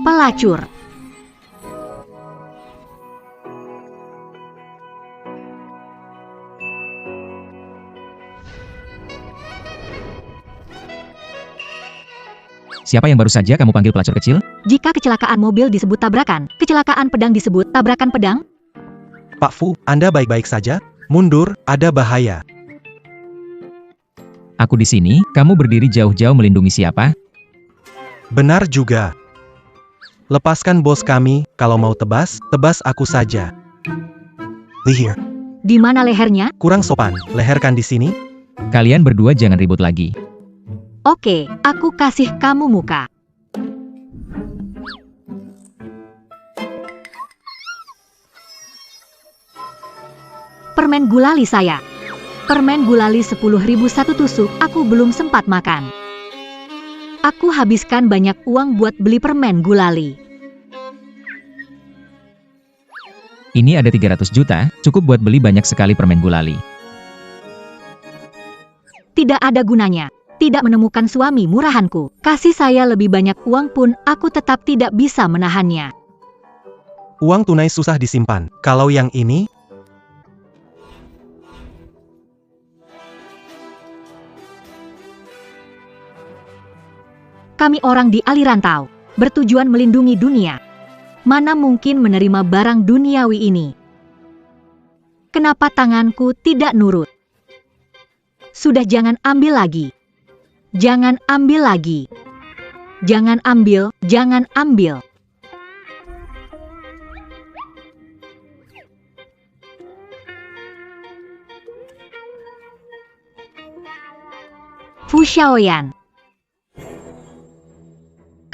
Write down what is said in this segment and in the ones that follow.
Pelacur. Siapa yang baru saja kamu panggil pelacur kecil? Jika kecelakaan mobil disebut tabrakan, kecelakaan pedang disebut tabrakan pedang. Pak Fu, Anda baik-baik saja? Mundur, ada bahaya. Aku di sini, kamu berdiri jauh-jauh melindungi siapa? Benar juga. Lepaskan bos kami, kalau mau tebas, tebas aku saja. Leher. Di mana lehernya? Kurang sopan, leherkan di sini. Kalian berdua jangan ribut lagi. Oke, aku kasih kamu muka. Permen gulali saya. Permen gulali 10.000 satu tusuk, aku belum sempat makan. Aku habiskan banyak uang buat beli permen gulali. Ini ada 300 juta, cukup buat beli banyak sekali permen gulali. Tidak ada gunanya. Tidak menemukan suami murahanku. Kasih saya lebih banyak uang pun, aku tetap tidak bisa menahannya. Uang tunai susah disimpan. Kalau yang ini, kami orang di aliran Tao, bertujuan melindungi dunia. Mana mungkin menerima barang duniawi ini? Kenapa tanganku tidak nurut? Sudah, jangan ambil lagi. Jangan ambil lagi. Jangan ambil, jangan ambil. Fu Xiaoyan.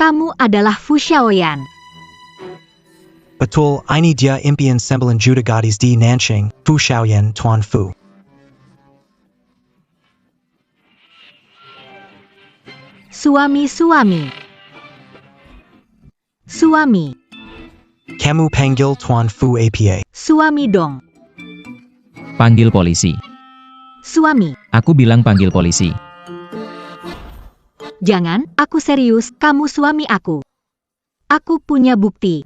Kamu adalah Fu Xiaoyan. betul, ini dia impian sembilan juta gadis di Nanjing, Fu Xiaoyan Tuan Fu. Suami. Suami. Kamu panggil Tuan Fu APA. Suami dong. Panggil polisi. Suami. Aku bilang panggil polisi. Jangan, aku serius, kamu suami aku. Aku punya bukti.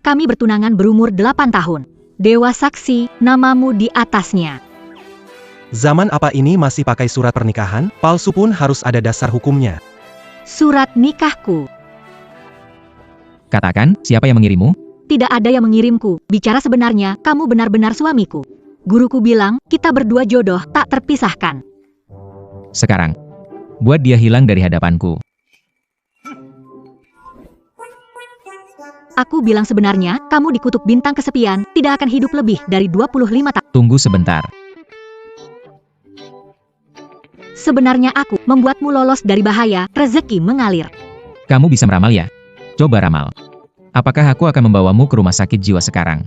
Kami bertunangan berumur 8 tahun. Dewa saksi, namamu di atasnya. Zaman apa ini masih pakai surat pernikahan? Palsu pun harus ada dasar hukumnya. Surat nikahku. Katakan, siapa yang mengirimmu? Tidak ada yang mengirimku. Bicara sebenarnya, kamu benar-benar suamiku. Guruku bilang, kita berdua jodoh, tak terpisahkan. Sekarang, buat dia hilang dari hadapanku. Aku bilang sebenarnya, kamu di kutub bintang kesepian, tidak akan hidup lebih dari 25 tahun. Tunggu sebentar. Sebenarnya aku membuatmu lolos dari bahaya, rezeki mengalir. Kamu bisa meramal ya? Coba ramal. Apakah aku akan membawamu ke rumah sakit jiwa sekarang?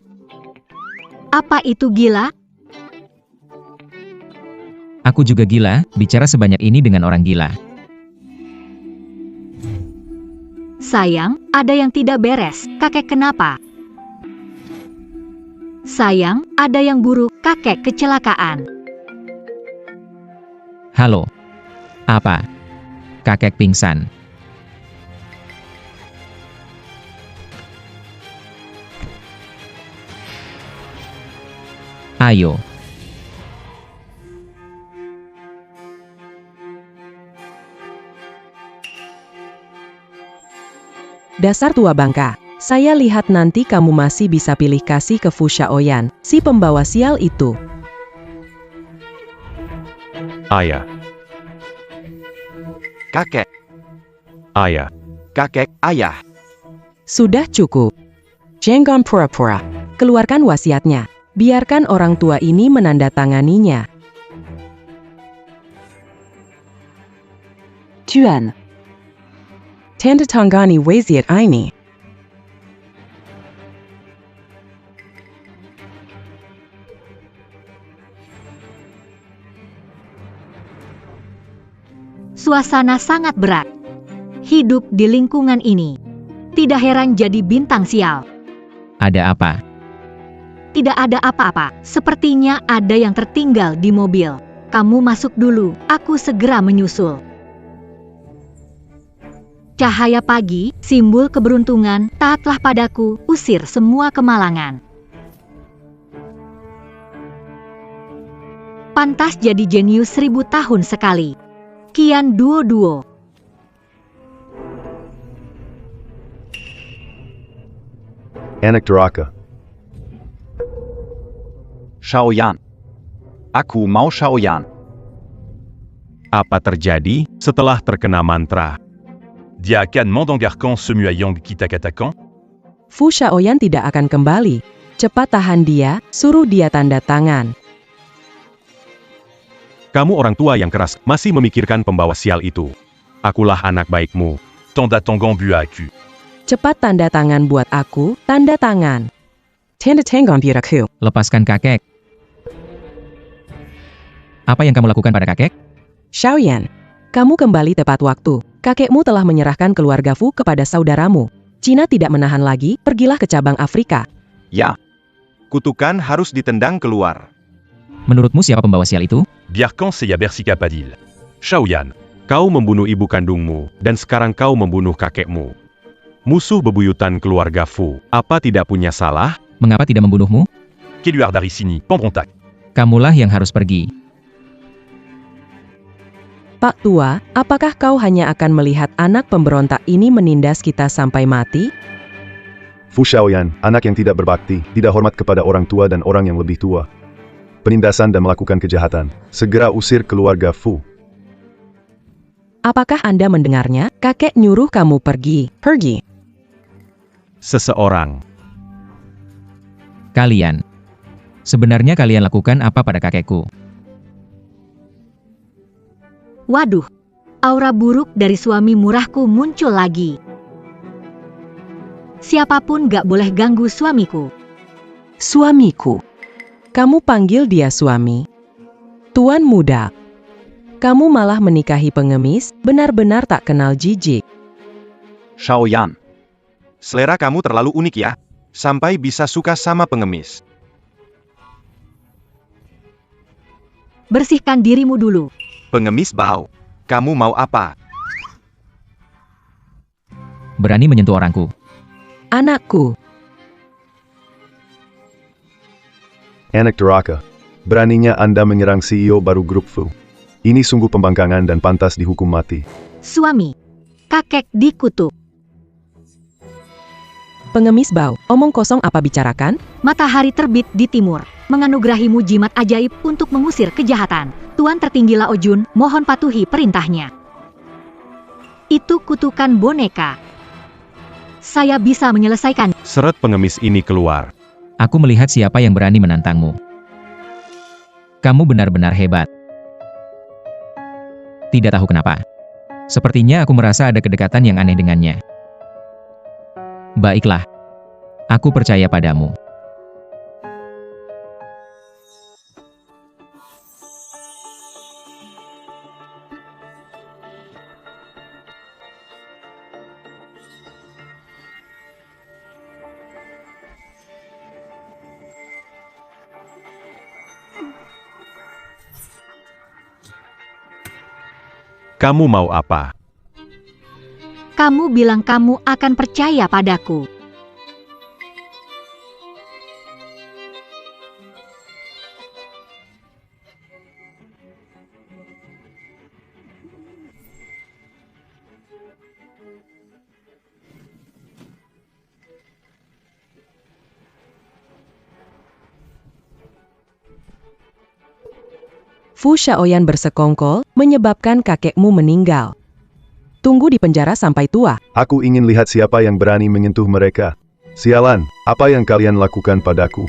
Apa itu gila? Aku juga gila, bicara sebanyak ini dengan orang gila. Sayang, ada yang tidak beres, kakek kenapa? Sayang, ada yang buruk, kakek kecelakaan. Halo. Apa? Kakek pingsan. Ayo. Dasar tua bangka. Saya lihat nanti kamu masih bisa pilih kasih ke Fu Xiaoyan, si pembawa sial itu. Ayah. Kakek. Ayah. Kakek, ayah. Sudah cukup. Jangan pura-pura. Keluarkan wasiatnya. Biarkan orang tua ini menandatanganinya. Tuan. Tanda tangani wasiat ini. Suasana sangat berat. Hidup di lingkungan ini. Tidak heran jadi bintang sial. Ada apa? Tidak ada apa-apa. Sepertinya ada yang tertinggal di mobil. Kamu masuk dulu, aku segera menyusul. Cahaya pagi, simbol keberuntungan, taatlah padaku, usir semua kemalangan. Pantas jadi jenius 1000 tahun sekali. Qian Duo. Anak durhaka. Shaoyan. Aku mau Shaoyan. Apa terjadi setelah terkena mantra? Dia akan mendenggarkan semua yang kita katakan? Fu Shaoyan tidak akan kembali. Cepat tahan dia, suruh dia tanda tangan. Kamu orang tua yang keras, masih memikirkan pembawa sial itu. Akulah anak baikmu. Tanda tangan buat aku. Cepat tanda tangan buat aku, tanda tangan. Tanda tangan buat aku. Lepaskan kakek. Apa yang kamu lakukan pada kakek? Shaoyan, kamu kembali tepat waktu. Kakekmu telah menyerahkan keluarga Fu kepada saudaramu. Cina tidak menahan lagi, pergilah ke cabang Afrika. Ya. Kutukan harus ditendang keluar. Menurutmu siapa pembawa sial itu? Biarkan saya bersikap adil. Shaoyan, Kau membunuh ibu kandungmu, dan sekarang kau membunuh kakekmu. Musuh bebuyutan keluarga Fu, apa tidak punya salah? Mengapa tidak membunuhmu? Keluar dari sini, pemberontak. Kamulah yang harus pergi. Pak Tua, apakah kau hanya akan melihat anak pemberontak ini menindas kita sampai mati? Fu Shaoyan, anak yang tidak berbakti, tidak hormat kepada orang tua dan orang yang lebih tua. Penindasan dan melakukan kejahatan. Segera usir keluarga Fu. Apakah Anda mendengarnya? Kakek nyuruh kamu pergi. Pergi. Seseorang. Kalian. Sebenarnya kalian lakukan apa pada kakekku? Waduh, aura buruk dari suami murahku muncul lagi. Siapapun gak boleh ganggu suamiku. Suamiku. Kamu panggil dia suami. Tuan muda. Kamu malah menikahi pengemis, benar-benar tak kenal jijik. Shaoyan. Selera kamu terlalu unik ya, sampai bisa suka sama pengemis. Bersihkan dirimu dulu. Pengemis bau. Kamu mau apa? Berani menyentuh orangku. Anakku. Anak durhaka. Beraninya Anda menyerang CEO baru grup Fu. Ini sungguh pembangkangan dan pantas dihukum mati. Suami. Kakek dikutuk. Pengemis bau, omong kosong apa bicarakan? Matahari terbit di timur, menganugerahimu jimat ajaib untuk mengusir kejahatan. Tuan tertinggi Lao Jun, mohon patuhi perintahnya. Itu kutukan boneka. Saya bisa menyelesaikan. Seret pengemis ini keluar. Aku melihat siapa yang berani menantangmu. Kamu benar-benar hebat. Tidak tahu kenapa. Sepertinya aku merasa ada kedekatan yang aneh dengannya. Baiklah. Aku percaya padamu. Kamu mau apa? Kamu bilang kamu akan percaya padaku. Fu Shaoyan bersekongkol, menyebabkan kakekmu meninggal. Tunggu di penjara sampai tua. Aku ingin lihat siapa yang berani menyentuh mereka. Sialan, apa yang kalian lakukan padaku?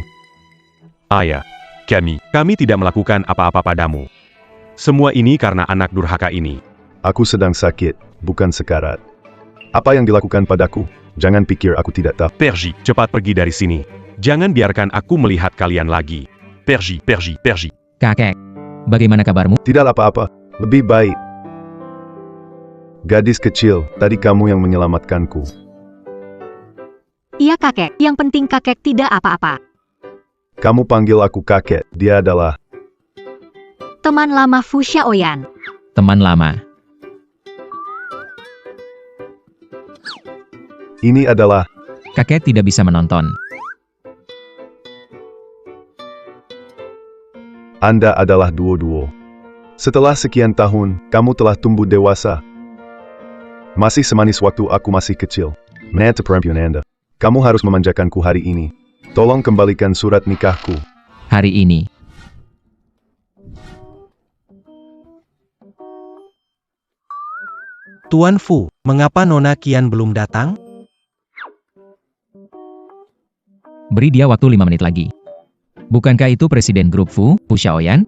Ayah, kami tidak melakukan apa-apa padamu. Semua ini karena anak durhaka ini. Aku sedang sakit, bukan sekarat. Apa yang dilakukan padaku? Jangan pikir aku tidak tahu. Pergi, cepat pergi dari sini. Jangan biarkan aku melihat kalian lagi. Pergi. Kakek, bagaimana kabarmu? Tidak apa-apa, lebih baik. Gadis kecil, tadi kamu yang menyelamatkanku. Iya kakek, yang penting kakek tidak apa-apa. Kamu panggil aku kakek, dia adalah... Teman lama Fu Xiaoyan. Teman lama. Ini adalah Kakek tidak bisa menonton. Anda adalah duo-duo. Setelah sekian tahun, kamu telah tumbuh dewasa. Masih semanis waktu aku masih kecil. Menata perempuan Anda. Kamu harus memanjakanku hari ini. Tolong kembalikan surat nikahku. Hari ini. Tuan Fu, mengapa Nona Qian belum datang? Beri dia waktu 5 menit lagi. Bukankah itu Presiden Grup Fu Xiaoyan?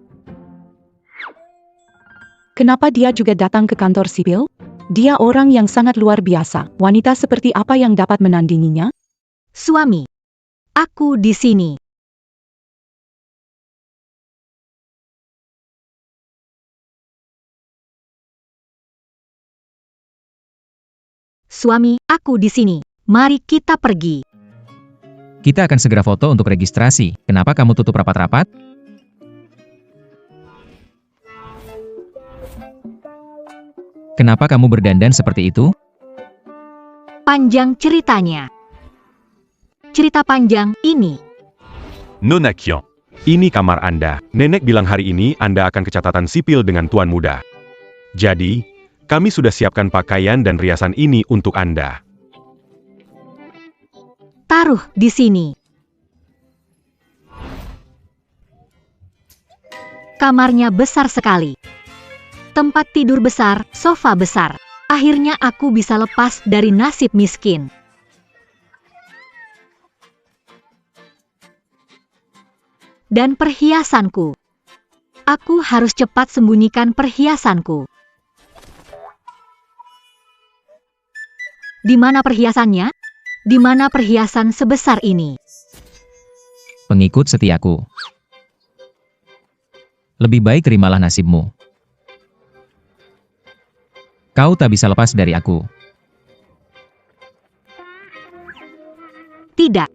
Kenapa dia juga datang ke kantor sipil? Dia orang yang sangat luar biasa. Wanita seperti apa yang dapat menandinginya? Suami. Aku di sini. Suami, aku di sini. Mari kita pergi. Kita akan segera foto untuk registrasi. Kenapa kamu tutup rapat-rapat? Kenapa kamu berdandan seperti itu? Panjang ceritanya. Cerita panjang ini. Nona Qian. Ini kamar Anda. Nenek bilang hari ini Anda akan ke catatan sipil dengan Tuan Muda. Jadi, kami sudah siapkan pakaian dan riasan ini untuk Anda. Taruh di sini. Kamarnya besar sekali. Tempat tidur besar, sofa besar. Akhirnya aku bisa lepas dari nasib miskin. Dan perhiasanku. Aku harus cepat sembunyikan perhiasanku. Di mana perhiasannya? Di mana perhiasan sebesar ini? Pengikut setiaku. Lebih baik terimalah nasibmu. Kau tak bisa lepas dari aku. Tidak.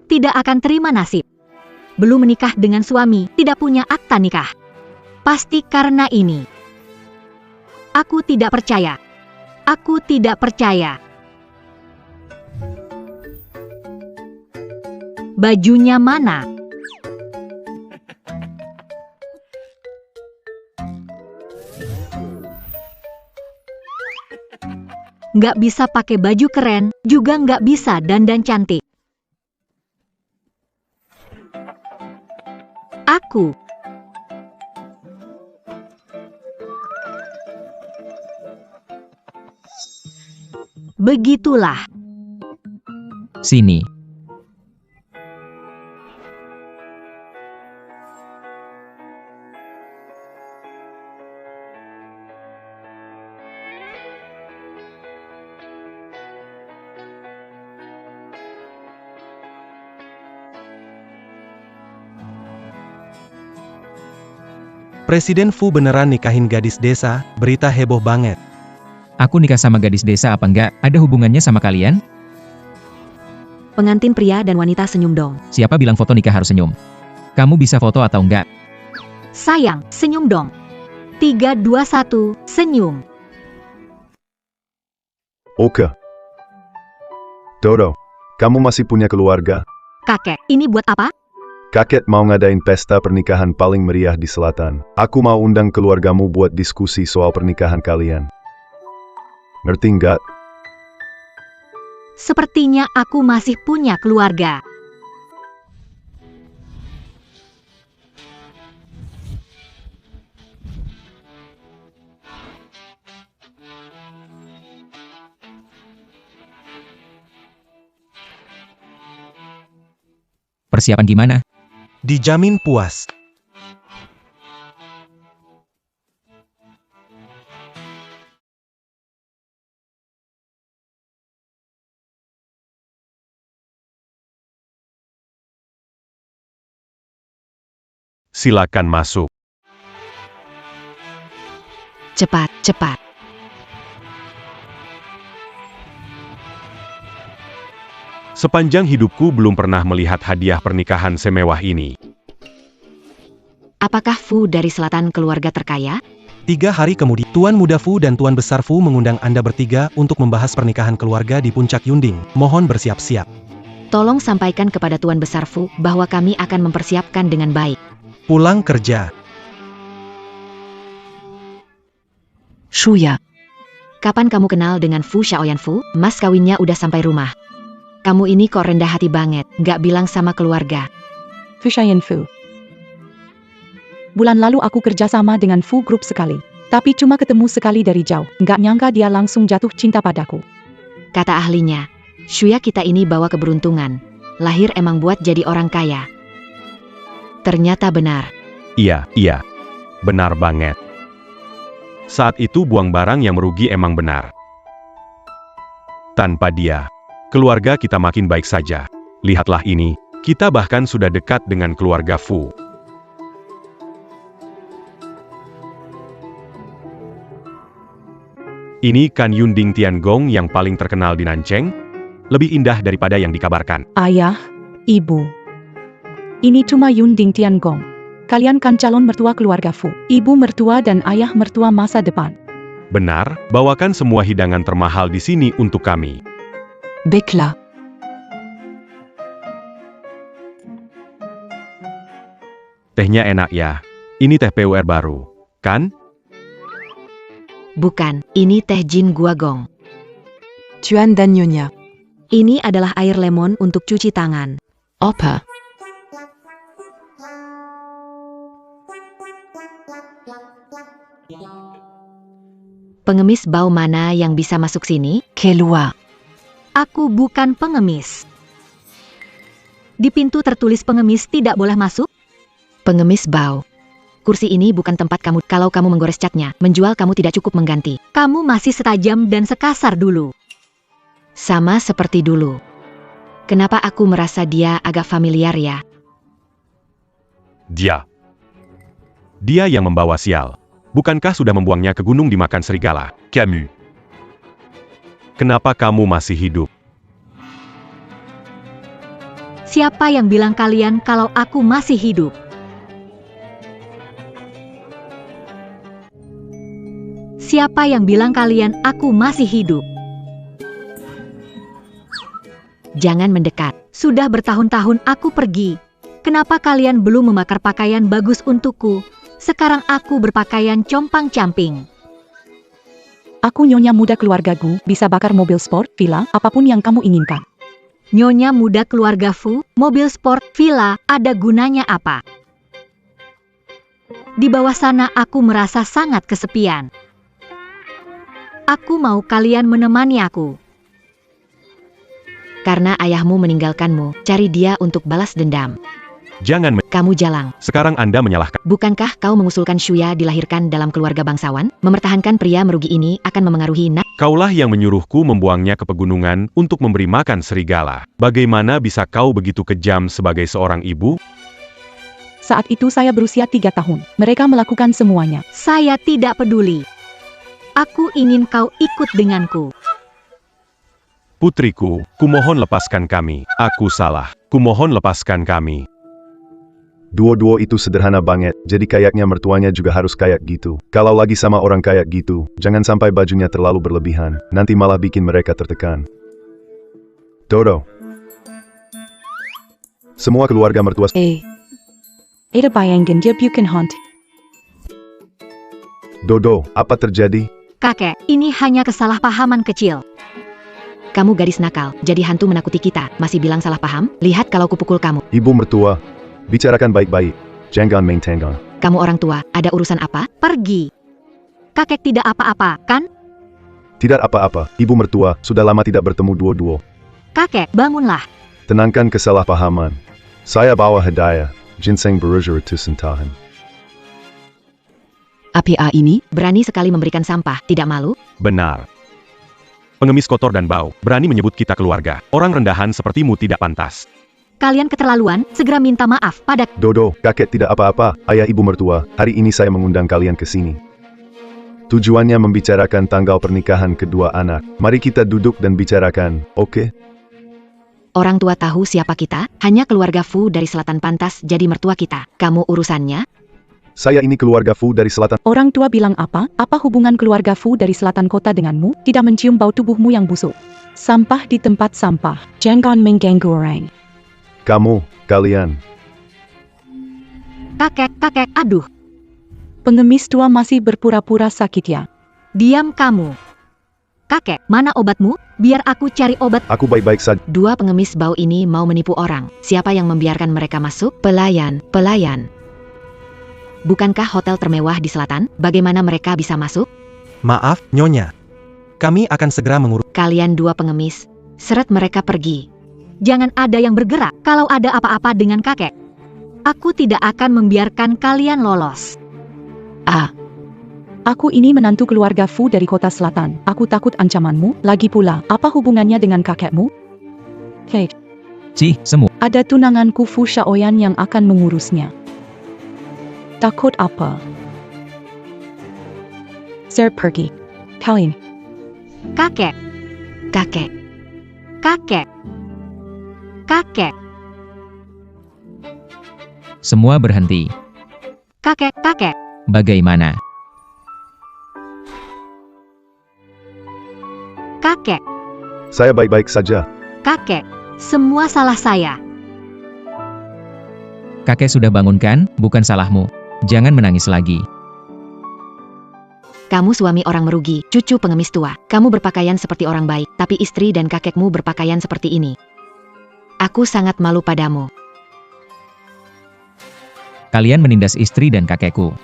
Tidak akan terima nasib. Belum menikah dengan suami, tidak punya akta nikah. Pasti karena ini. Aku tidak percaya. Aku tidak percaya. Bajunya mana? Nggak bisa pakai baju keren, juga nggak bisa dandan cantik. Aku. Begitulah. Sini. Presiden Fu beneran nikahin gadis desa, berita heboh banget. Aku nikah sama gadis desa apa enggak? Ada hubungannya sama kalian? Pengantin pria dan wanita senyum dong. Siapa bilang foto nikah harus senyum? Kamu bisa foto atau enggak? Sayang, senyum dong. 3, 2, 1, senyum. Oke. Dodo, kamu masih punya keluarga? Kakek, ini buat apa? Kakek mau ngadain pesta pernikahan paling meriah di selatan. Aku mau undang keluargamu buat diskusi soal pernikahan kalian. Ngerti nggak? Sepertinya aku masih punya keluarga. Persiapan gimana? Dijamin puas. Silakan masuk. Cepat, cepat. Sepanjang hidupku belum pernah melihat hadiah pernikahan semewah ini. Apakah Fu dari selatan keluarga terkaya? 3 hari kemudian, Tuan Muda Fu dan Tuan Besar Fu mengundang Anda bertiga untuk membahas pernikahan keluarga di Puncak Yunding. Mohon bersiap-siap. Tolong sampaikan kepada Tuan Besar Fu bahwa kami akan mempersiapkan dengan baik. Pulang kerja. Shuya, Kapan kamu kenal dengan Fu Xiaoyan Fu? Mas kawinnya udah sampai rumah. Kamu ini kok rendah hati banget, nggak bilang sama keluarga. Fushayan Fu. Bulan lalu aku kerjasama dengan Fu Group sekali. Tapi cuma ketemu sekali dari jauh. Nggak nyangka dia langsung jatuh cinta padaku. Kata ahlinya, Shuya kita ini bawa keberuntungan. Lahir emang buat jadi orang kaya. Ternyata benar. Iya, benar banget. Saat itu buang barang yang merugi emang benar. Tanpa dia, keluarga kita makin baik saja. Lihatlah ini, kita bahkan sudah dekat dengan keluarga Fu. Ini kan Yunding Tiangong yang paling terkenal di Nancheng. Lebih indah daripada yang dikabarkan. Ayah, ibu. Ini cuma Yunding Tiangong. Kalian kan calon mertua keluarga Fu. Ibu mertua dan ayah mertua masa depan. Benar, bawakan semua hidangan termahal di sini untuk kami. Baiklah. Tehnya enak ya. Ini teh PUR baru, kan? Bukan, ini teh Jin Guagong. Tuan dan Nyonya. Ini adalah air lemon untuk cuci tangan. Apa? Pengemis bau mana yang bisa masuk sini? Keluar. Aku bukan pengemis. Di pintu tertulis pengemis tidak boleh masuk? Pengemis bau. Kursi ini bukan tempat kamu. Kalau kamu menggores catnya, menjual kamu tidak cukup mengganti. Kamu masih setajam dan sekasar dulu. Sama seperti dulu. Kenapa aku merasa dia agak familiar ya? Dia yang membawa sial. Bukankah sudah membuangnya ke gunung dimakan serigala? Camus. Kenapa kamu masih hidup? Siapa yang bilang kalian kalau aku masih hidup? Siapa yang bilang kalian aku masih hidup? Jangan mendekat. Sudah bertahun-tahun aku pergi. Kenapa kalian belum membakar pakaian bagus untukku? Sekarang aku berpakaian compang-camping. Aku nyonya muda keluargaku, bisa bakar mobil sport, villa, apapun yang kamu inginkan. Nyonya muda keluarga Fu, mobil sport, villa, ada gunanya apa? Di bawah sana aku merasa sangat kesepian. Aku mau kalian menemani aku. Karena ayahmu meninggalkanmu, cari dia untuk balas dendam. Jangan Kamu jalang. Sekarang Anda menyalahkan. Bukankah kau mengusulkan Shuya dilahirkan dalam keluarga bangsawan? Mempertahankan pria merugi ini akan memengaruhi Kaulah yang menyuruhku membuangnya ke pegunungan untuk memberi makan serigala. Bagaimana bisa kau begitu kejam sebagai seorang ibu? Saat itu saya berusia 3 tahun. Mereka melakukan semuanya. Saya tidak peduli. Aku ingin kau ikut denganku. Putriku, kumohon lepaskan kami. Aku salah. Kumohon lepaskan kami. Dua-dua itu sederhana banget, jadi kayaknya mertuanya juga harus kayak gitu. Kalau lagi sama orang kayak gitu, jangan sampai bajunya terlalu berlebihan, nanti malah bikin mereka tertekan. Dodo. Semua keluarga mertua... Ada bayangin dia bukan hantu. Dodo, apa terjadi? Kakek, ini hanya kesalahpahaman kecil. Kamu gadis nakal, jadi hantu menakuti kita. Masih bilang salah paham? Lihat kalau kupukul kamu. Ibu mertua, bicarakan baik-baik. Jangan main tenggang. Kamu orang tua, ada urusan apa? Pergi. Kakek tidak apa-apa, kan? Tidak apa-apa, ibu mertua, sudah lama tidak bertemu dua-dua. Kakek, bangunlah. Tenangkan kesalahpahaman. Saya bawa hadiah, ginseng berujur sentahan. APA ini? Berani sekali memberikan sampah, tidak malu? Benar. Pengemis kotor dan bau, berani menyebut kita keluarga. Orang rendahan sepertimu tidak pantas. Kalian keterlaluan, segera minta maaf pada... Dodo, kakek tidak apa-apa, ayah ibu mertua, hari ini saya mengundang kalian ke sini. Tujuannya membicarakan tanggal pernikahan kedua anak. Mari kita duduk dan bicarakan, oke? Orang tua tahu siapa kita? Hanya keluarga Fu dari selatan pantas jadi mertua kita. Kamu urusannya? Saya ini keluarga Fu dari selatan. Orang tua bilang apa? Apa hubungan keluarga Fu dari selatan kota denganmu? Tidak mencium bau tubuhmu yang busuk. Sampah di tempat sampah. Jangan mengganggu orang. Kalian. Kakek, aduh. Pengemis tua masih berpura-pura sakit ya. Diam kamu. Kakek, mana obatmu? Biar aku cari obat. Aku baik-baik saja. Dua pengemis bau ini mau menipu orang. Siapa yang membiarkan mereka masuk? Pelayan. Bukankah hotel termewah di selatan? Bagaimana mereka bisa masuk? Maaf, Nyonya. Kami akan segera mengurus. Kalian dua pengemis. Seret mereka pergi. Jangan ada yang bergerak kalau ada apa-apa dengan kakek. Aku tidak akan membiarkan kalian lolos. Aku ini menantu keluarga Fu dari kota selatan. Aku takut ancamanmu. Lagi pula, apa hubungannya dengan kakekmu? Hei, Cih, semu. ada tunanganku Fu Shaoyan yang akan mengurusnya. Takut apa? Saya pergi. Kalian. Kakek. Semua berhenti. Kakek. Bagaimana? Kakek. Saya baik-baik saja. Kakek. Semua salah saya. Kakek sudah bangunkan, bukan salahmu. Jangan menangis lagi. Kamu suami orang merugi, cucu pengemis tua. Kamu berpakaian seperti orang baik, tapi istri dan kakekmu berpakaian seperti ini. Aku sangat malu padamu. Kalian menindas istri dan kakekku.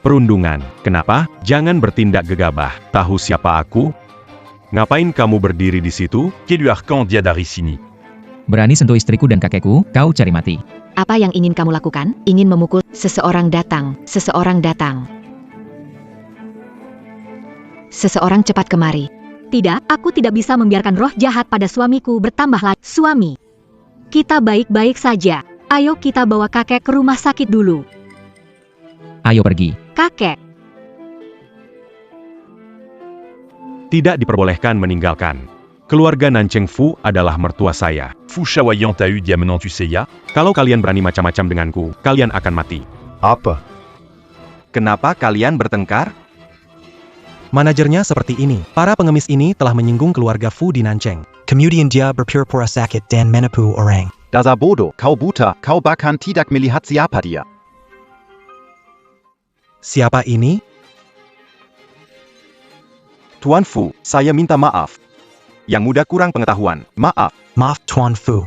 Perundungan. Kenapa? Jangan bertindak gegabah. Tahu siapa aku? Ngapain kamu berdiri di situ? Keluarkan dia dari sini. Berani sentuh istriku dan kakekku, kau cari mati. Apa yang ingin kamu lakukan? Ingin memukul? Seseorang datang. Seseorang cepat kemari. Tidak, aku tidak bisa membiarkan roh jahat pada suamiku bertambah lagi. Suami. Kita baik-baik saja. Ayo kita bawa kakek ke rumah sakit dulu. Ayo pergi. Kakek. Tidak diperbolehkan meninggalkan. Keluarga Nancheng Fu adalah mertua saya. Fu Shaoyan t'a eu dia menantu Seiya? Kalau kalian berani macam-macam denganku, kalian akan mati. Apa? Kenapa kalian bertengkar? Manajernya seperti ini. Para pengemis ini telah menyinggung keluarga Fu di Nancheng. Kemudian dia berpura-pura sakit dan menipu orang. Dasar bodoh, kau buta, kau bahkan tidak melihat siapa dia. Siapa ini? Tuan Fu, saya minta maaf. Yang muda kurang pengetahuan, maaf. Maaf, Tuan Fu.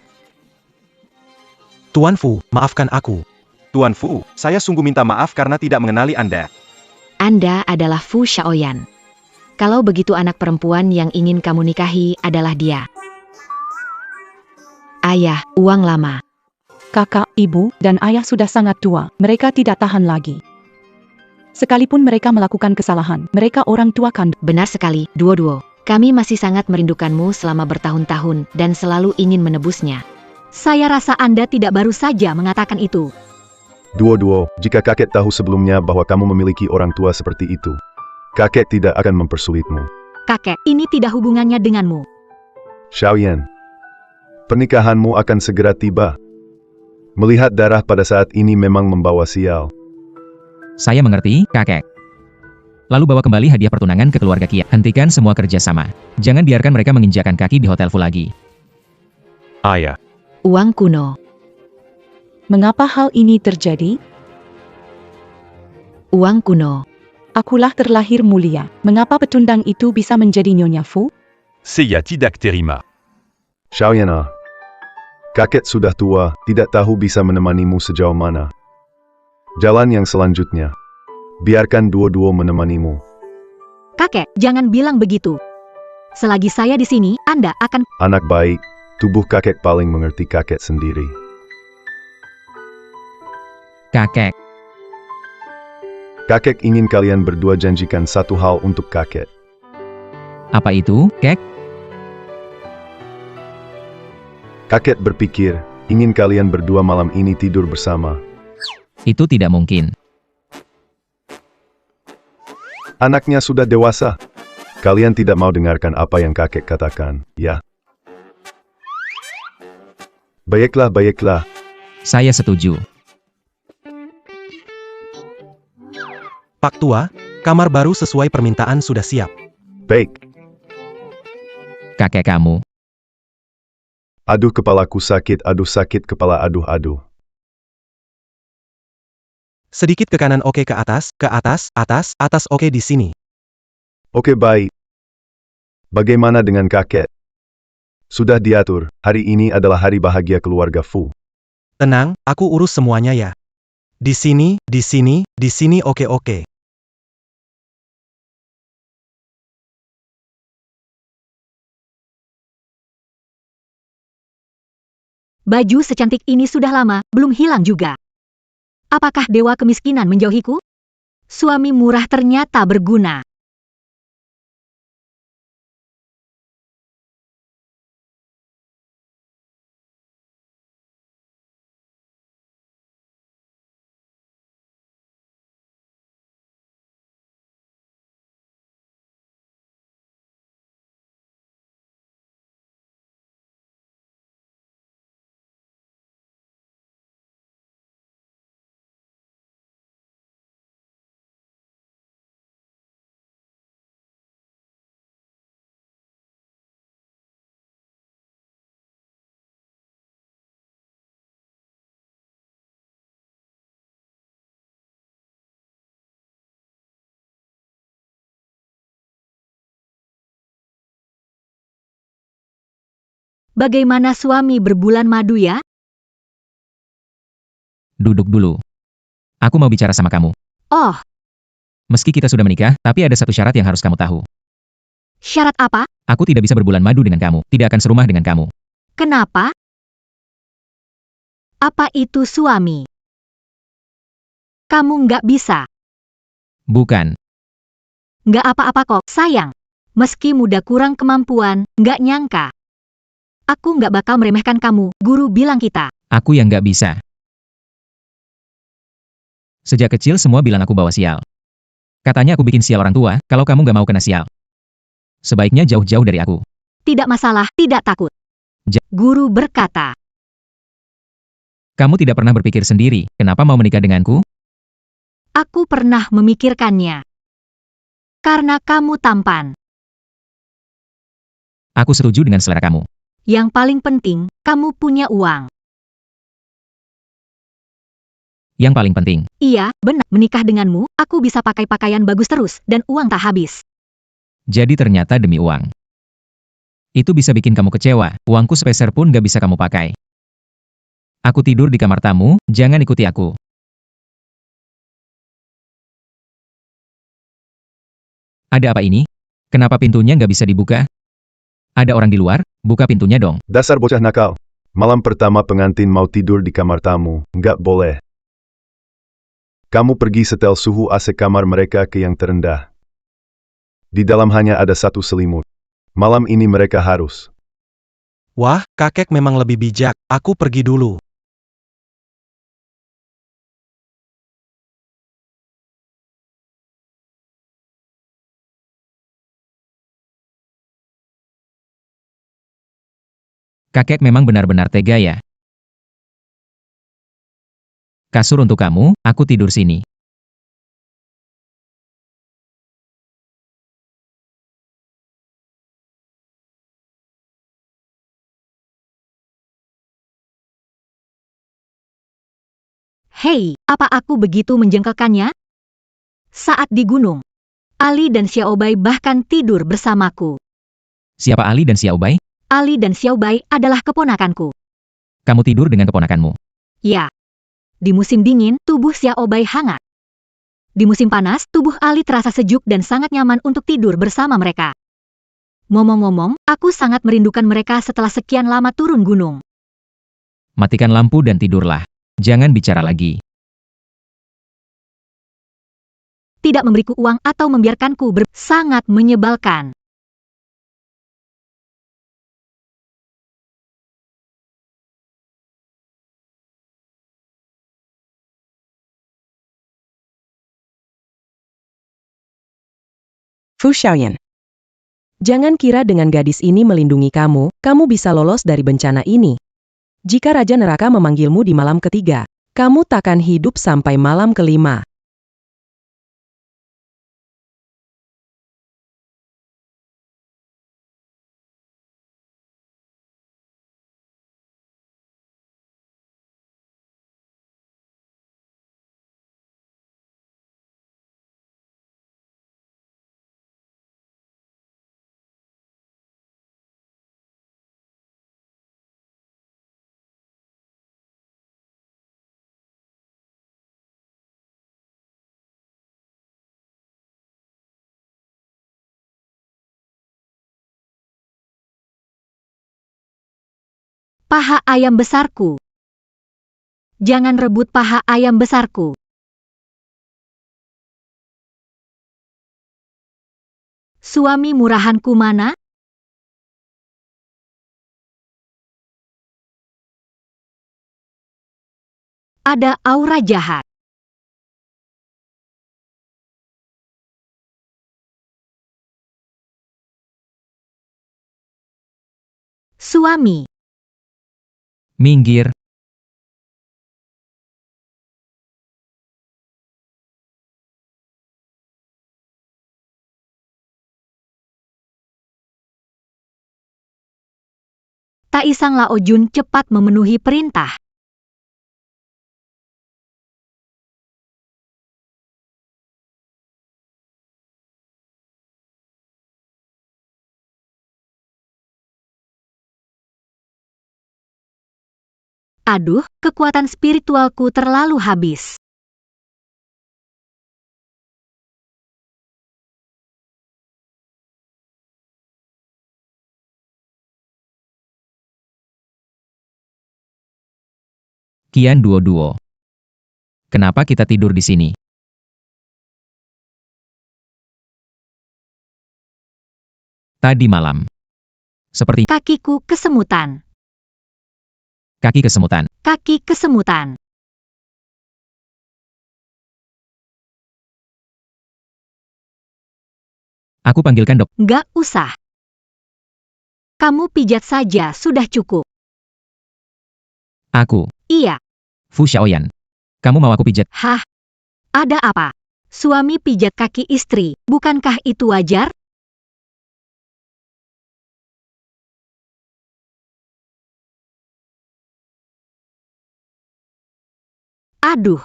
Tuan Fu, maafkan aku. Tuan Fu, saya sungguh minta maaf karena tidak mengenali Anda. Anda adalah Fu Shaoyan. Kalau begitu anak perempuan yang ingin kamu nikahi adalah dia. Ayah, uang lama. Kakak, ibu, dan ayah sudah sangat tua. Mereka tidak tahan lagi. Sekalipun mereka melakukan kesalahan, mereka orang tua kandung. Benar sekali, Duo. Kami masih sangat merindukanmu selama bertahun-tahun dan selalu ingin menebusnya. Saya rasa Anda tidak baru saja mengatakan itu. Duo, jika kakek tahu sebelumnya bahwa kamu memiliki orang tua seperti itu, kakek tidak akan mempersulitmu. Kakek, ini tidak hubungannya denganmu. Shaoyan, pernikahanmu akan segera tiba. Melihat darah pada saat ini memang membawa sial. Saya mengerti, kakek. Lalu bawa kembali hadiah pertunangan ke keluarga Kia. Hentikan semua kerjasama. Jangan biarkan mereka menginjakan kaki di hotel Fu lagi. Ayah. Uang kuno. Mengapa hal ini terjadi? Uang kuno. Akulah terlahir mulia. Mengapa pecundang itu bisa menjadi Nyonya Fu? Seiya tidak terima. Shaoyan, kakek sudah tua, tidak tahu bisa menemanimu sejauh mana. Jalan yang selanjutnya. Biarkan Duo menemanimu. Kakek, jangan bilang begitu. Selagi saya di sini, Anda akan... Anak baik, tubuh kakek paling mengerti kakek sendiri. Kakek. Kakek ingin kalian berdua janjikan satu hal untuk kakek. Apa itu, kek? Kakek berpikir, ingin kalian berdua malam ini tidur bersama. Itu tidak mungkin. Anaknya sudah dewasa. Kalian tidak mau dengarkan apa yang kakek katakan, ya? Baiklah. Saya setuju. Pak Tua, kamar baru sesuai permintaan sudah siap. Baik. Kakek kamu. Aduh kepalaku sakit, aduh sakit kepala, aduh aduh. Sedikit ke kanan, oke, ke atas, atas, oke, di sini. Oke, baik. Bagaimana dengan kakek? Sudah diatur, hari ini adalah hari bahagia keluarga Fu. Tenang, aku urus semuanya ya. Di sini, oke. Baju secantik ini sudah lama, belum hilang juga. Apakah dewa kemiskinan menjauhiku? Suami murah ternyata berguna. Bagaimana suami berbulan madu ya? Duduk dulu. Aku mau bicara sama kamu. Oh, Meski kita sudah menikah, tapi ada satu syarat yang harus kamu tahu. syarat apa? Aku tidak bisa berbulan madu dengan kamu, tidak akan serumah dengan kamu. Kenapa? Apa itu suami? Kamu nggak bisa. Bukan. Nggak apa-apa kok, sayang. Meski muda kurang kemampuan, nggak nyangka. Aku nggak bakal meremehkan kamu, guru bilang kita. Aku yang nggak bisa. Sejak kecil semua bilang aku bawa sial. Katanya aku bikin sial orang tua, kalau kamu nggak mau kena sial. Sebaiknya jauh-jauh dari aku. Tidak masalah, tidak takut. Guru berkata. Kamu tidak pernah berpikir sendiri, kenapa mau menikah denganku? Aku pernah memikirkannya. Karena kamu tampan. Aku setuju dengan selera kamu. Yang paling penting, kamu punya uang. Yang paling penting, Iya, benar. Menikah denganmu, aku bisa pakai pakaian bagus terus, dan uang tak habis. jadi ternyata demi uang. Itu bisa bikin kamu kecewa, uangku sepeser pun gak bisa kamu pakai. Aku tidur di kamar tamu, jangan ikuti aku. Ada apa ini? Kenapa pintunya nggak bisa dibuka? Ada orang di luar, buka pintunya dong. Dasar bocah nakal. Malam pertama pengantin mau tidur di kamar tamu, nggak boleh. Kamu pergi setel suhu AC kamar mereka ke yang terendah. Di dalam hanya ada satu selimut. Malam ini mereka harus. Wah, kakek memang lebih bijak, aku pergi dulu. Kakek memang benar-benar tega ya. Kasur untuk kamu, aku tidur sini. Hei, apa aku begitu menjengkelkannya? Saat di gunung, Ali dan Xiaobai bahkan tidur bersamaku. Siapa Ali dan Xiaobai? Ali dan Xiaobai adalah keponakanku. Kamu tidur dengan keponakanmu. Ya. Di musim dingin, tubuh Xiaobai hangat. Di musim panas, tubuh Ali terasa sejuk dan sangat nyaman untuk tidur bersama mereka. Ngomong-ngomong, aku sangat merindukan mereka setelah sekian lama turun gunung. Matikan lampu dan tidurlah. Jangan bicara lagi. Tidak memberiku uang atau membiarkanku sangat menyebalkan. Fu Xiaoyan. Jangan kira dengan gadis ini melindungi kamu, kamu bisa lolos dari bencana ini. Jika Raja Neraka memanggilmu di malam ketiga, kamu takkan hidup sampai malam kelima. Paha ayam besarku. Jangan rebut paha ayam besarku. Suami murahanku mana? Ada aura jahat. Suami. Minggir. Taisang Laojun cepat memenuhi perintah. Aduh, kekuatan spiritualku terlalu habis. Kian Duo. Kenapa kita tidur di sini? Tadi malam. Seperti Kakiku kesemutan. kaki kesemutan. Kaki kesemutan. Aku panggilkan dok. Nggak usah. Kamu pijat saja sudah cukup. Aku. Iya. Fu Xiaoyan. Kamu mau aku pijat? Hah? Ada apa? Suami pijat kaki istri, bukankah itu wajar? Aduh.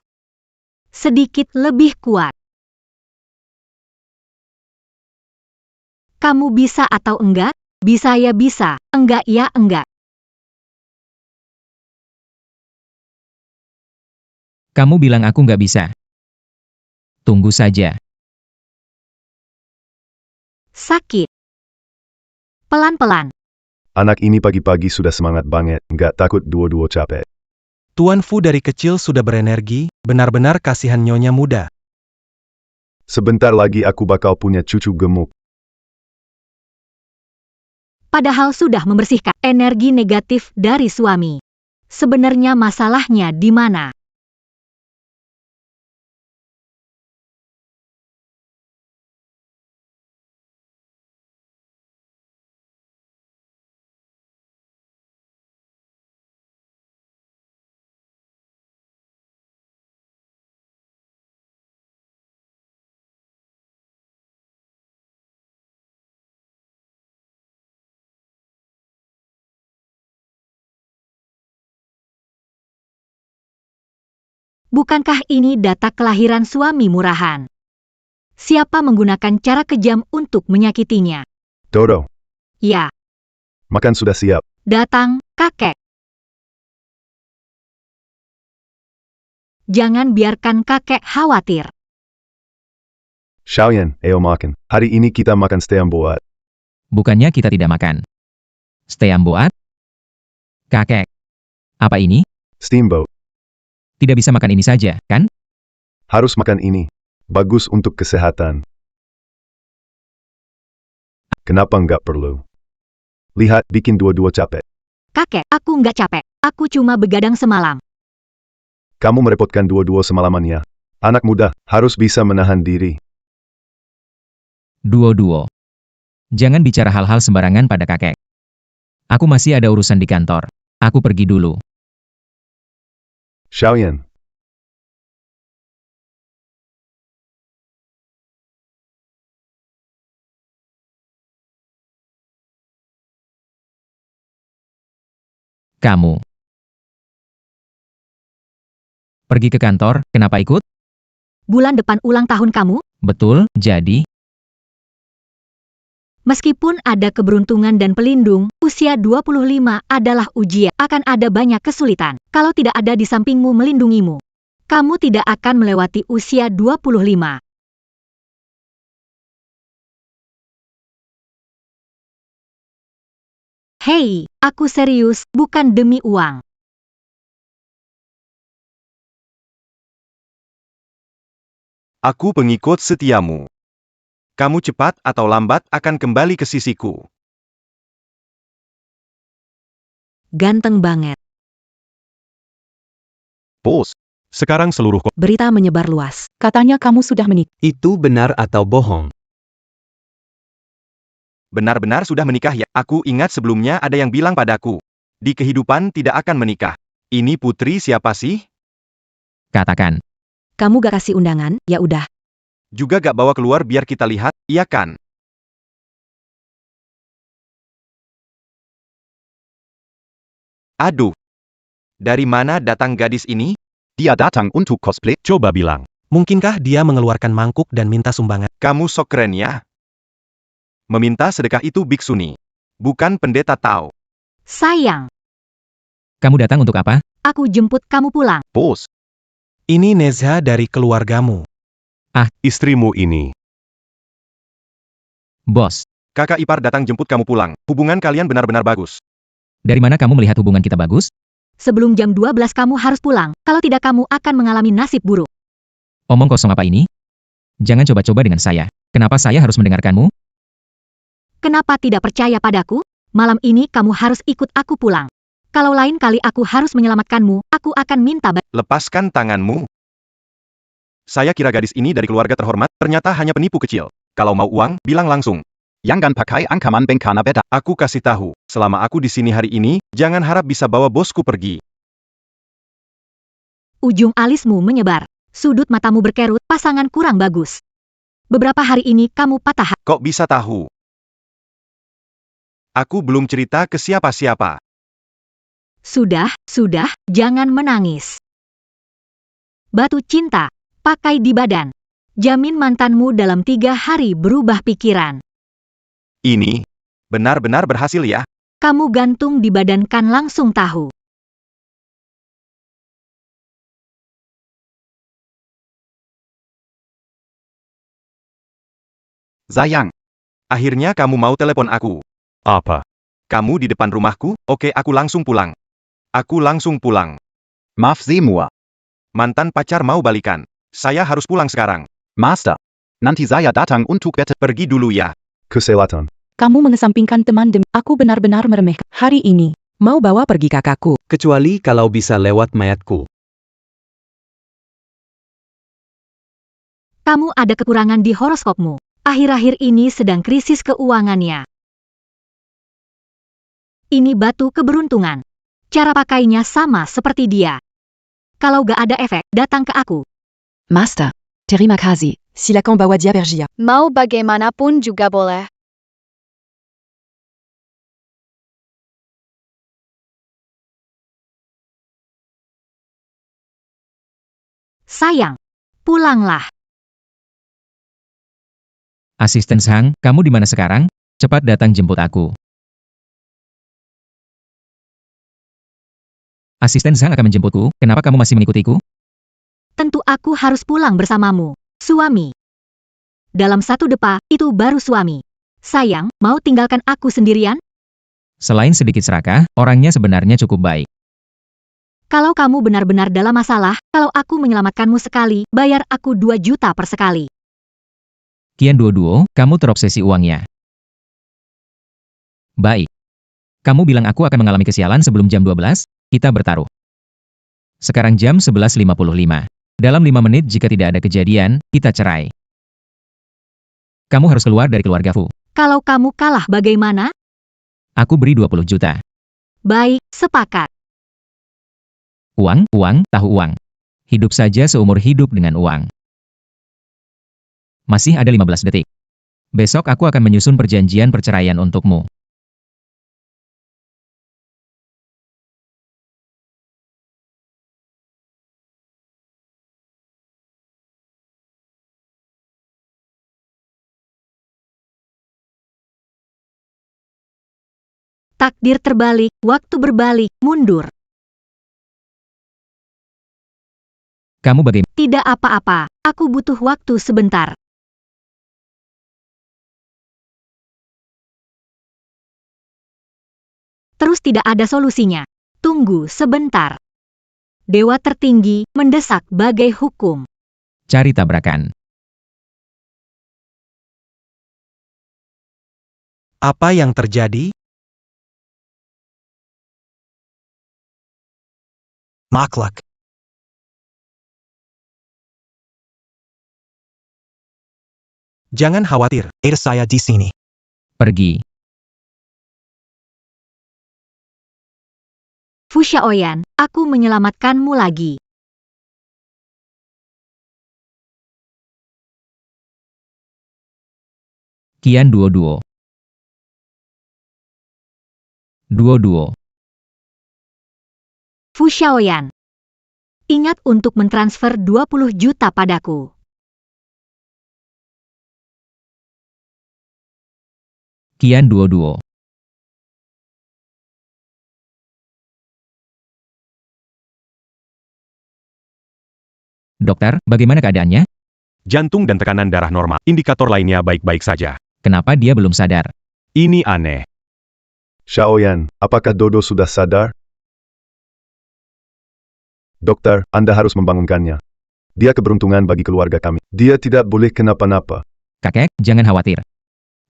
Sedikit lebih kuat. Kamu bisa atau enggak? Bisa ya bisa, enggak ya enggak. Kamu bilang aku nggak bisa. Tunggu saja. Sakit. Pelan-pelan. Anak ini pagi-pagi sudah semangat banget, nggak takut Duo capek. Tuan Fu dari kecil sudah berenergi, benar-benar kasihan nyonya muda. Sebentar lagi aku bakal punya cucu gemuk. Padahal sudah membersihkan energi negatif dari suami. Sebenarnya masalahnya di mana? Bukankah ini data kelahiran suami murahan? Siapa menggunakan cara kejam untuk menyakitinya? Dodo, Ya, makan sudah siap. datang, kakek. Jangan biarkan kakek khawatir. Xiaoyan, ayo makan. Hari ini kita makan steamboat. Bukannya kita tidak makan. Steamboat? Kakek. Apa ini? Steamboat. Tidak bisa makan ini saja, kan? Harus makan ini. Bagus untuk kesehatan. Kenapa nggak perlu? Lihat, bikin Duo capek. Kakek, aku nggak capek. Aku cuma begadang semalam. Kamu merepotkan Duo semalamannya. Anak muda, harus bisa menahan diri. Duo. Jangan bicara hal-hal sembarangan pada kakek. Aku masih ada urusan di kantor. Aku pergi dulu. Xiaoyan. Kamu. Pergi ke kantor, kenapa ikut? Bulan depan ulang tahun kamu? Betul, jadi, Meskipun ada keberuntungan dan pelindung, usia 25 adalah ujian. Akan ada banyak kesulitan. Kalau tidak ada di sampingmu melindungimu, kamu tidak akan melewati usia 25. Hei, aku serius, bukan demi uang. Aku pengikut setiamu. Kamu cepat atau lambat akan kembali ke sisiku. Ganteng banget. Bos, sekarang seluruh Berita menyebar luas. Katanya kamu sudah menikah. Itu benar atau bohong? Benar-benar sudah menikah ya? Aku ingat sebelumnya ada yang bilang padaku. Di kehidupan tidak akan menikah. Ini putri siapa sih? Katakan. Kamu gak kasih undangan, ya udah. Juga gak bawa keluar biar kita lihat, iya kan? Aduh. Dari mana datang gadis ini? Dia datang untuk cosplay. Coba bilang. Mungkinkah dia mengeluarkan mangkuk dan minta sumbangan? Kamu sok keren ya. Meminta sedekah itu biksuni. Bukan pendeta Tao. Sayang, Kamu datang untuk apa? aku jemput kamu pulang. Bos, Ini Nezha dari keluargamu. Istrimu ini. Bos, Kakak ipar datang jemput kamu pulang. Hubungan kalian benar-benar bagus. dari mana kamu melihat hubungan kita bagus? Sebelum jam 12 kamu harus pulang, kalau tidak kamu akan mengalami nasib buruk. Omong kosong apa ini? Jangan coba-coba dengan saya. Kenapa saya harus mendengarkanmu? Kenapa tidak percaya padaku? Malam ini kamu harus ikut aku pulang. Kalau lain kali aku harus menyelamatkanmu, aku akan minta Lepaskan tanganmu. Saya kira gadis ini dari keluarga terhormat, ternyata hanya penipu kecil. Kalau mau uang, bilang langsung. jangan pakai ancaman bengkana beda. Aku kasih tahu, selama aku di sini hari ini, jangan harap bisa bawa bosku pergi. Ujung alismu menyebar. Sudut matamu berkerut, pasangan kurang bagus. Beberapa hari ini kamu patah hati. Kok bisa tahu? Aku belum cerita ke siapa-siapa. Sudah, jangan menangis. Batu cinta, pakai di badan. Jamin mantanmu dalam 3 hari berubah pikiran. Ini benar-benar berhasil ya. Kamu gantung di badan kan langsung tahu. Sayang. Akhirnya kamu mau telepon aku. Apa? Kamu di depan rumahku? Oke, aku langsung pulang. Aku langsung pulang. Maaf semua. Mantan pacar mau balikan. Saya harus pulang sekarang. Master. Nanti saya datang untuk bete. Pergi dulu ya. Kesehatan. Kamu mengesampingkan teman demi aku benar-benar meremehkan. Hari ini, Mau bawa pergi kakakku. Kecuali kalau bisa lewat mayatku. Kamu ada kekurangan di horoskopmu. Akhir-akhir ini sedang krisis keuangannya. Ini batu keberuntungan. Cara pakainya sama seperti dia. Kalau gak ada efek, datang ke aku. Master, terima kasih. Silakan bawa dia pergi. Mau bagaimanapun juga boleh. Sayang, pulanglah. Asisten Sang, kamu di mana sekarang? Cepat datang jemput aku. Asisten Sang akan menjemputku, kenapa kamu masih mengikutiku? Tentu aku harus pulang bersamamu, suami. Dalam 1 depa, itu baru suami. Sayang, mau tinggalkan aku sendirian? Selain sedikit serakah, orangnya sebenarnya cukup baik. Kalau kamu benar-benar dalam masalah, kalau aku menyelamatkanmu sekali, bayar aku 2 juta per sekali. Kian Duo, kamu terobsesi uangnya. Baik. Kamu bilang aku akan mengalami kesialan sebelum jam 12, kita bertaruh. Sekarang jam 11.55. Dalam 5 menit jika tidak ada kejadian, kita cerai. Kamu harus keluar dari keluarga Fu. Kalau kamu kalah bagaimana? Aku beri 20 juta. Baik, sepakat. Uang, tahu uang. Hidup saja seumur hidup dengan uang. Masih ada 15 detik. Besok aku akan menyusun perjanjian perceraian untukmu. Takdir terbalik, waktu berbalik, mundur. Kamu bagaimana? Tidak apa-apa, aku butuh waktu sebentar. terus tidak ada solusinya. Tunggu sebentar. Dewa tertinggi mendesak bagai hukum. Cari tabrakan. Apa yang terjadi? Makhluk. Jangan khawatir, ada saya di sini. Pergi. Fu Xiaoyan, aku menyelamatkanmu lagi. Qian Duo. Duo. Fu Xiaoyan, ingat untuk mentransfer 20 juta padaku. Qian Duo. Dokter, bagaimana keadaannya? Jantung dan tekanan darah normal. Indikator lainnya baik-baik saja. Kenapa dia belum sadar? Ini aneh. Xiaoyan, apakah Dodo sudah sadar? Dokter, Anda harus membangunkannya. Dia keberuntungan bagi keluarga kami. Dia tidak boleh kenapa-napa. Kakek, jangan khawatir.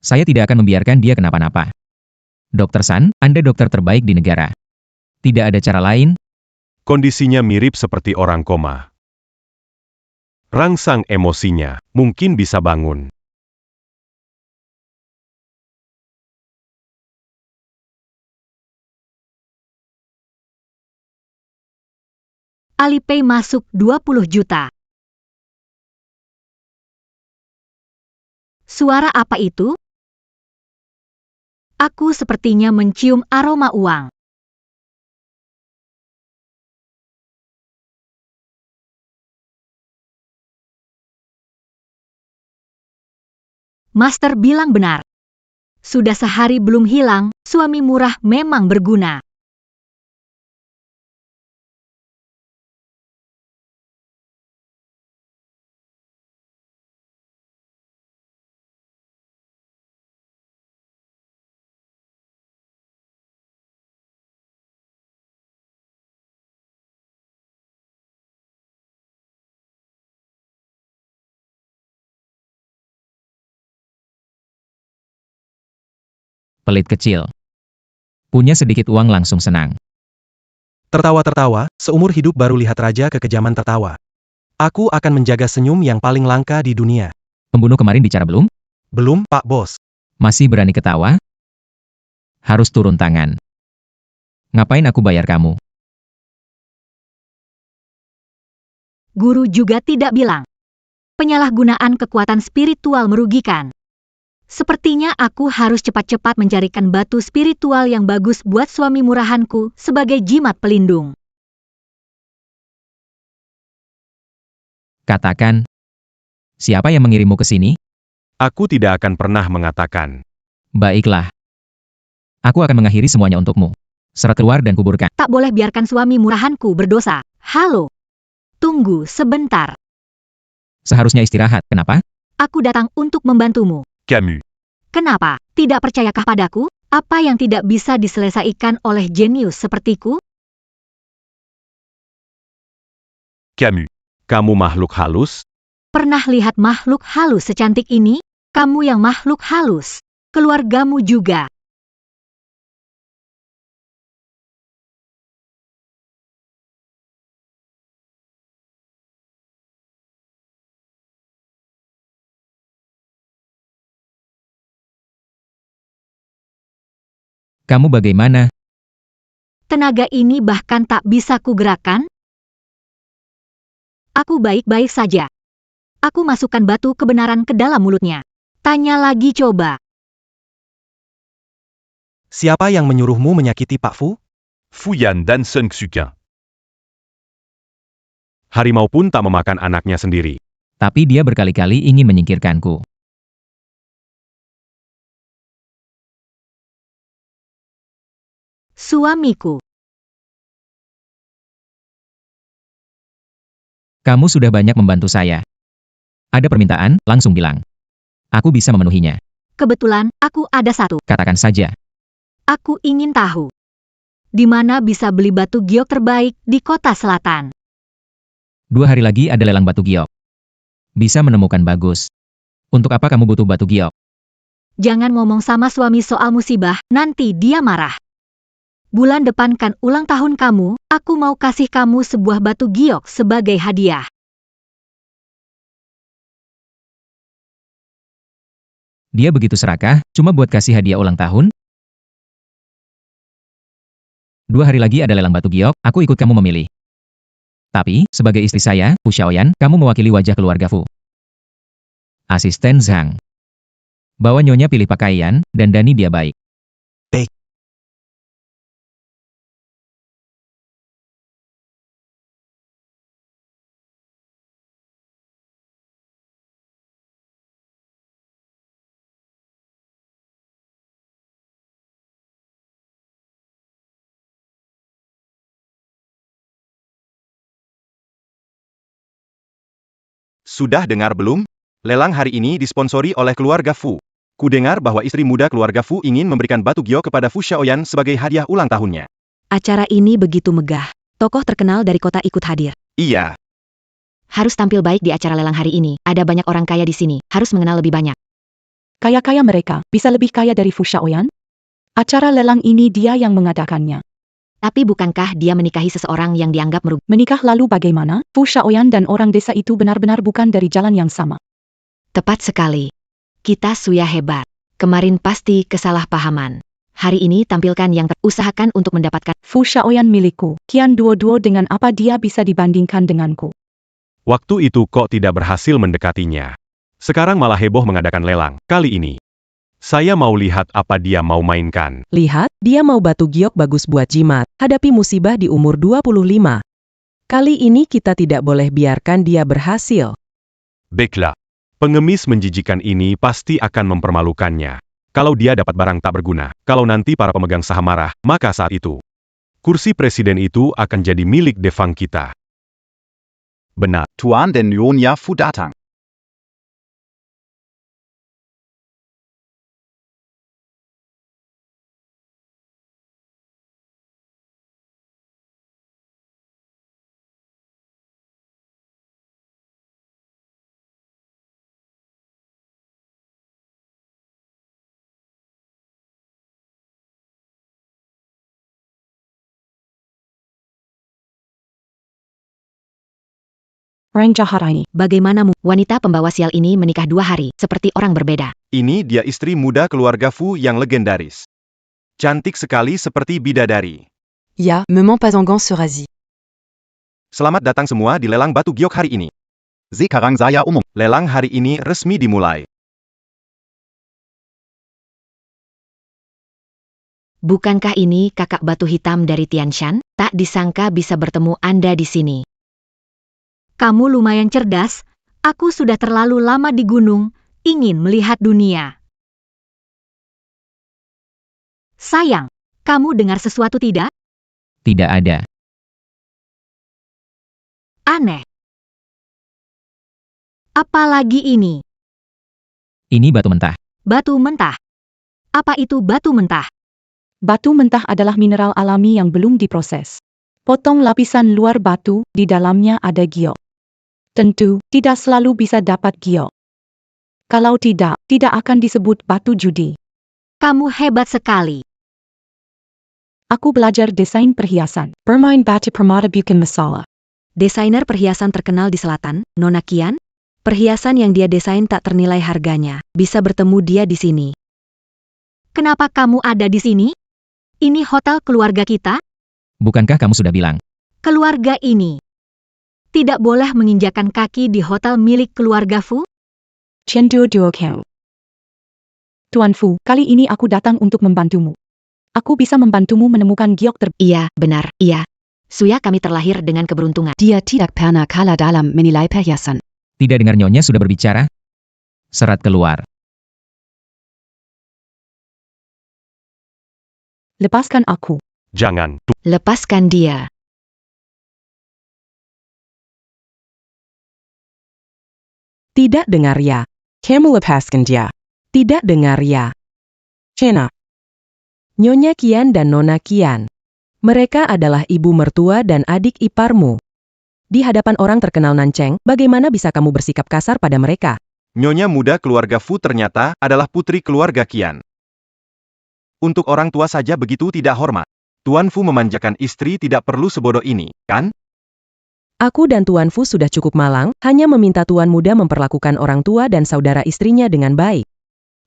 Saya tidak akan membiarkan dia kenapa-napa. Dokter San, Anda dokter terbaik di negara. Tidak ada cara lain? Kondisinya mirip seperti orang koma. Rangsang emosinya, mungkin bisa bangun. Alipay masuk 20 juta. Suara apa itu? Aku sepertinya mencium aroma uang. Master bilang benar. Sudah sehari belum hilang, suami murah memang berguna. Pelit kecil. Punya sedikit uang langsung senang. Tertawa-tertawa, seumur hidup baru lihat raja kekejaman tertawa. Aku akan menjaga senyum yang paling langka di dunia. Pembunuh kemarin bicara belum? Belum, Pak Bos. Masih berani ketawa? Harus turun tangan. Ngapain aku bayar kamu? Guru juga tidak bilang. Penyalahgunaan kekuatan spiritual merugikan. Sepertinya aku harus cepat-cepat mencarikan batu spiritual yang bagus buat suami murahanku sebagai jimat pelindung. Katakan. Siapa yang mengirimmu ke sini? Aku tidak akan pernah mengatakan. Baiklah. Aku akan mengakhiri semuanya untukmu. Seret keluar dan kuburkan. Tak boleh biarkan suami murahanku berdosa. Halo. Tunggu sebentar. Seharusnya istirahat. Kenapa? Aku datang untuk membantumu. Camus. Kenapa? Tidak percayakah padaku? Apa yang tidak bisa diselesaikan oleh jenius sepertiku? Camus. Kamu makhluk halus? Pernah lihat makhluk halus secantik ini? Kamu yang makhluk halus. Keluargamu juga. Kamu bagaimana? Tenaga ini bahkan tak bisa kugerakkan? Aku baik-baik saja. Aku masukkan batu kebenaran ke dalam mulutnya. Tanya lagi coba. Siapa yang menyuruhmu menyakiti Pak Fu? Fuyan dan Sun Xuqin. Harimau pun tak memakan anaknya sendiri. Tapi dia berkali-kali ingin menyingkirkanku. Suamiku. Kamu sudah banyak membantu saya. Ada permintaan, langsung bilang. Aku bisa memenuhinya. Kebetulan, aku ada satu. Katakan saja. Aku ingin tahu. di mana bisa beli batu giok terbaik di kota selatan. 2 hari lagi ada lelang batu giok. Bisa menemukan bagus. Untuk apa kamu butuh batu giok? Jangan ngomong sama suami soal musibah, nanti dia marah. Bulan depan kan ulang tahun kamu, aku mau kasih kamu sebuah batu giok sebagai hadiah. Dia begitu serakah, cuma buat kasih hadiah ulang tahun? 2 hari lagi ada lelang batu giok, aku ikut kamu memilih. Tapi, sebagai istri saya, Fu Xiaoyan, kamu mewakili wajah keluarga Fu. Asisten Zhang. Bawa nyonya pilih pakaian, dan dani dia baik. Baik. Sudah dengar belum? Lelang hari ini disponsori oleh keluarga Fu. Kudengar bahwa istri muda keluarga Fu ingin memberikan batu giok kepada Fu Xiaoyan sebagai hadiah ulang tahunnya. Acara ini begitu megah. Tokoh terkenal dari kota ikut hadir. Iya. Harus tampil baik di acara lelang hari ini. Ada banyak orang kaya di sini. Harus mengenal lebih banyak. Kaya-kaya mereka, bisa lebih kaya dari Fu Xiaoyan? Acara lelang ini dia yang mengadakannya. Tapi bukankah dia menikahi seseorang yang dianggap merugi? Menikah lalu bagaimana? Fu Xiaoyan dan orang desa itu benar-benar bukan dari jalan yang sama. Tepat sekali. Kita suya hebat. Kemarin pasti kesalahpahaman. Hari ini tampilkan yang terusahakan untuk mendapatkan. Fu Xiaoyan milikku. Kian duo-duo dengan apa dia bisa dibandingkan denganku. Waktu itu kok tidak berhasil mendekatinya. Sekarang malah heboh mengadakan lelang. Kali ini, saya mau lihat apa dia mau mainkan. Lihat, dia mau batu giok bagus buat jimat. Hadapi musibah di umur 25. Kali ini kita tidak boleh biarkan dia berhasil. Baiklah. Pengemis menjijikan ini pasti akan mempermalukannya. Kalau dia dapat barang tak berguna, kalau nanti para pemegang saham marah, maka saat itu, kursi presiden itu akan jadi milik Devang kita. Benar. Tuan dan Nyonya Fu datang. Orang jahat ini. Bagaimana wanita pembawa sial ini menikah 2 hari, seperti orang berbeda. Ini dia istri muda keluarga Fu yang legendaris. Cantik sekali seperti bidadari. Ya, me mens pas en gants sur Asie. Selamat datang semua di lelang batu giok hari ini. Sekarang saya umum. Lelang hari ini resmi dimulai. Bukankah ini kakak batu hitam dari Tianshan? Tak disangka bisa bertemu Anda di sini. Kamu lumayan cerdas, aku sudah terlalu lama di gunung, ingin melihat dunia. Sayang, kamu dengar sesuatu tidak? Tidak ada. Aneh. Apalagi ini? Ini batu mentah. Batu mentah. Apa itu batu mentah? Batu mentah adalah mineral alami yang belum diproses. Potong lapisan luar batu, di dalamnya ada giok. Tentu, tidak selalu bisa dapat giok. Kalau tidak, tidak akan disebut batu judi. Kamu hebat sekali. Aku belajar desain perhiasan. Bermain batu permata bukan masalah. Desainer perhiasan terkenal di selatan, Nona Qian. Perhiasan yang dia desain tak ternilai harganya. Bisa bertemu dia di sini. Kenapa kamu ada di sini? Ini hotel keluarga kita? Bukankah kamu sudah bilang? Keluarga ini tidak boleh menginjakan kaki di hotel milik keluarga Fu? Cendu duo kau. Tuan Fu, kali ini aku datang untuk membantumu. Aku bisa membantumu menemukan giok Iya, benar, iya. Suya kami terlahir dengan keberuntungan. Dia tidak pernah kalah dalam menilai perhiasan. Tidak dengar nyonya sudah berbicara? Serat keluar. Lepaskan aku. Jangan. Lepaskan dia. Tidak dengar ya. Kamu lepaskan dia. Tidak dengar ya. Cena. Nyonya Qian dan Nona Qian. Mereka adalah ibu mertua dan adik iparmu. Di hadapan orang terkenal Nancheng, bagaimana bisa kamu bersikap kasar pada mereka? Nyonya muda keluarga Fu ternyata adalah putri keluarga Qian. Untuk orang tua saja begitu tidak hormat. Tuan Fu memanjakan istri tidak perlu sebodoh ini, kan? Aku dan Tuan Fu sudah cukup malang, hanya meminta Tuan Muda memperlakukan orang tua dan saudara istrinya dengan baik.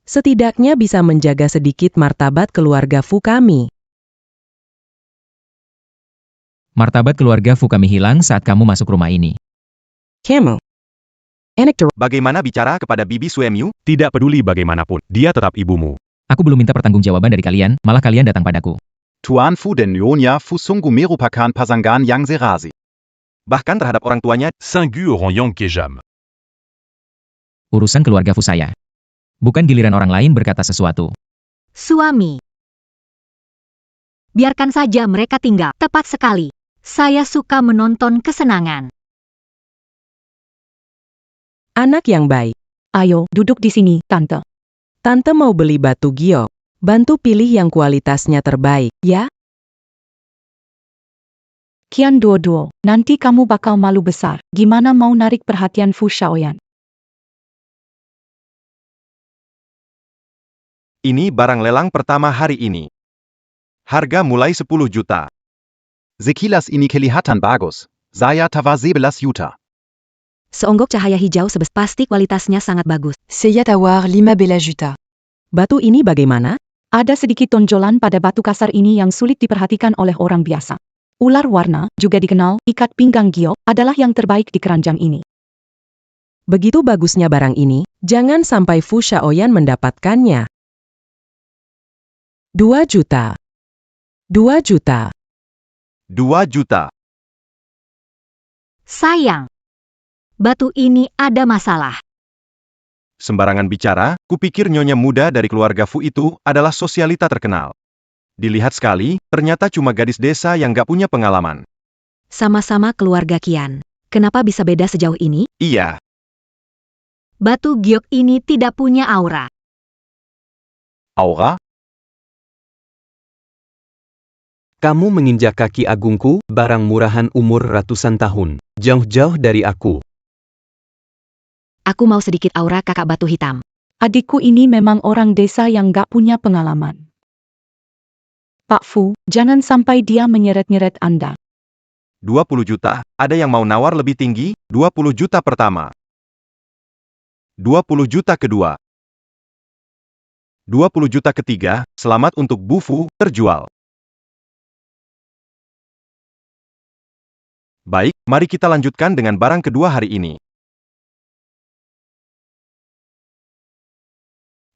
Setidaknya bisa menjaga sedikit martabat keluarga Fu kami. Martabat keluarga Fu kami hilang saat kamu masuk rumah ini. Kamu. Bagaimana bicara kepada Bibi Suemiu? Tidak peduli bagaimanapun, dia tetap ibumu. Aku belum minta pertanggungjawaban dari kalian, malah kalian datang padaku. Tuan Fu dan Nyonya Fu sungguh merupakan pasangan yang serasi. Bahkan terhadap orang tuanya, Singgu orang yang kejam. Urusan keluarga Fu saya. Bukan giliran orang lain berkata sesuatu. Suami. Biarkan saja mereka tinggal. Tepat sekali. Saya suka menonton kesenangan. Anak yang baik. Ayo, duduk di sini, Tante. Tante mau beli batu giok. Bantu pilih yang kualitasnya terbaik, ya? Qian Duo, nanti kamu bakal malu besar. Gimana mau narik perhatian Fu Shaoyan? ini barang lelang pertama hari ini. Harga mulai 10 juta. Sekilas ini kelihatan bagus. Saya tawa 11 juta. Seonggok cahaya hijau pasti kualitasnya sangat bagus. Saya tawar 15 juta. Batu ini bagaimana? Ada sedikit tonjolan pada batu kasar ini yang sulit diperhatikan oleh orang biasa. Ular warna, juga dikenal ikat pinggang giok, adalah yang terbaik di keranjang ini. Begitu bagusnya barang ini, jangan sampai Fu Shaoyan mendapatkannya. 2 juta. 2 juta. 2 juta. Sayang. Batu ini ada masalah. Sembarangan bicara, kupikir nyonya muda dari keluarga Fu itu adalah sosialita terkenal. Dilihat sekali, ternyata cuma gadis desa yang gak punya pengalaman. Sama-sama keluarga Qian. Kenapa bisa beda sejauh ini? Iya. Batu giok ini tidak punya aura. Aura? Kamu menginjak kaki agungku, barang murahan umur ratusan tahun. Jauh-jauh dari aku. Aku mau sedikit aura kakak batu hitam. Adikku ini memang orang desa yang gak punya pengalaman. Pak Fu, jangan sampai dia menyeret-nyeret Anda. 20 juta, ada yang mau nawar lebih tinggi? 20 juta pertama. 20 juta kedua. 20 juta ketiga, selamat untuk Bu Fu, terjual. Baik, mari kita lanjutkan dengan barang kedua hari ini.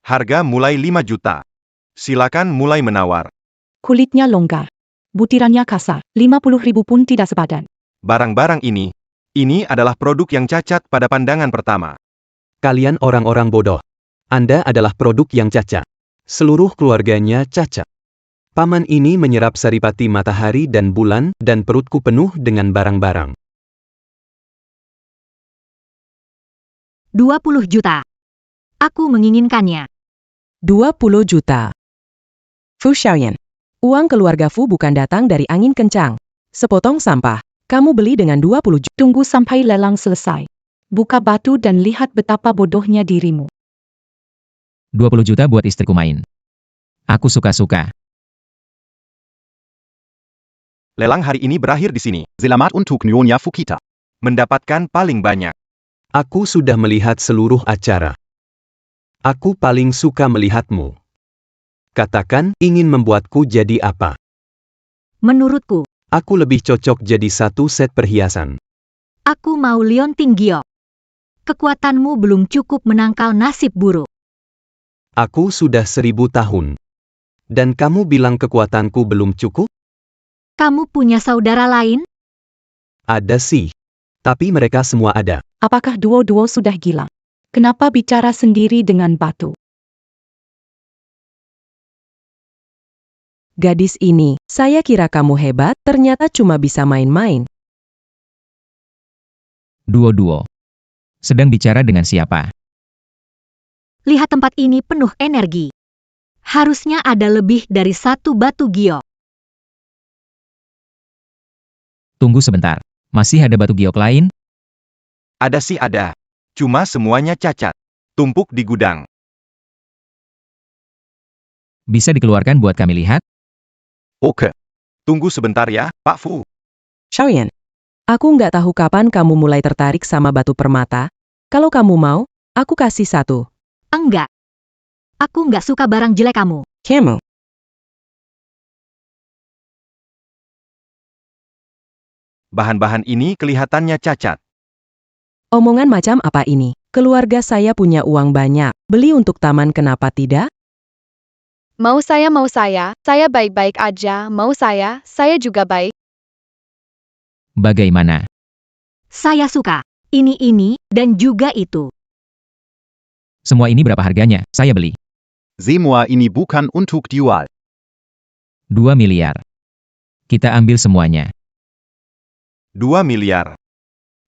Harga mulai 5 juta. Silakan mulai menawar. Kulitnya longgar. Butirannya kasar. 50.000 pun tidak sepadan. Barang-barang ini adalah produk yang cacat pada pandangan pertama. Kalian orang-orang bodoh. Anda adalah produk yang cacat. Seluruh keluarganya cacat. Paman ini menyerap saripati matahari dan bulan, dan perutku penuh dengan barang-barang. 20 juta. Aku menginginkannya. 20 juta. Fu Shaoyan. Uang keluarga Fu bukan datang dari angin kencang. Sepotong sampah. Kamu beli dengan 20 juta. Tunggu sampai lelang selesai. Buka batu dan lihat betapa bodohnya dirimu. 20 juta buat istriku main. Aku suka-suka. Lelang hari ini berakhir di sini. Selamat untuk Nyonya Fu kita. Mendapatkan paling banyak. Aku sudah melihat seluruh acara. Aku paling suka melihatmu. Katakan, ingin membuatku jadi apa? Menurutku, Aku lebih cocok jadi satu set perhiasan. aku mau lionting giok. Kekuatanmu belum cukup menangkal nasib buruk. Aku sudah 1000 tahun. Dan kamu bilang kekuatanku belum cukup? Kamu punya saudara lain? Ada sih. Tapi mereka semua ada. Apakah Duo sudah gila? Kenapa bicara sendiri dengan batu? Gadis ini, saya kira kamu hebat, ternyata cuma bisa main-main. Duo. Sedang bicara dengan siapa? Lihat tempat ini penuh energi. Harusnya ada lebih dari satu batu giok. Tunggu sebentar. Masih ada batu giok lain? Ada sih ada. Cuma semuanya cacat. Tumpuk di gudang. Bisa dikeluarkan buat kami lihat? Oke. Tunggu sebentar ya, Pak Fu. Xiaoyan, aku nggak tahu kapan kamu mulai tertarik sama batu permata. Kalau kamu mau, aku kasih 1. Enggak. Aku nggak suka barang jelek kamu. Kamu. Bahan-bahan ini kelihatannya cacat. Omongan macam apa ini? Keluarga saya punya uang banyak. Beli untuk taman, kenapa tidak? Mau saya baik-baik aja, mau saya juga baik. Bagaimana? Saya suka. Ini, dan juga itu. Semua ini berapa harganya? Saya beli. Semua ini bukan untuk dijual. 2 miliar. Kita ambil semuanya. 2 miliar.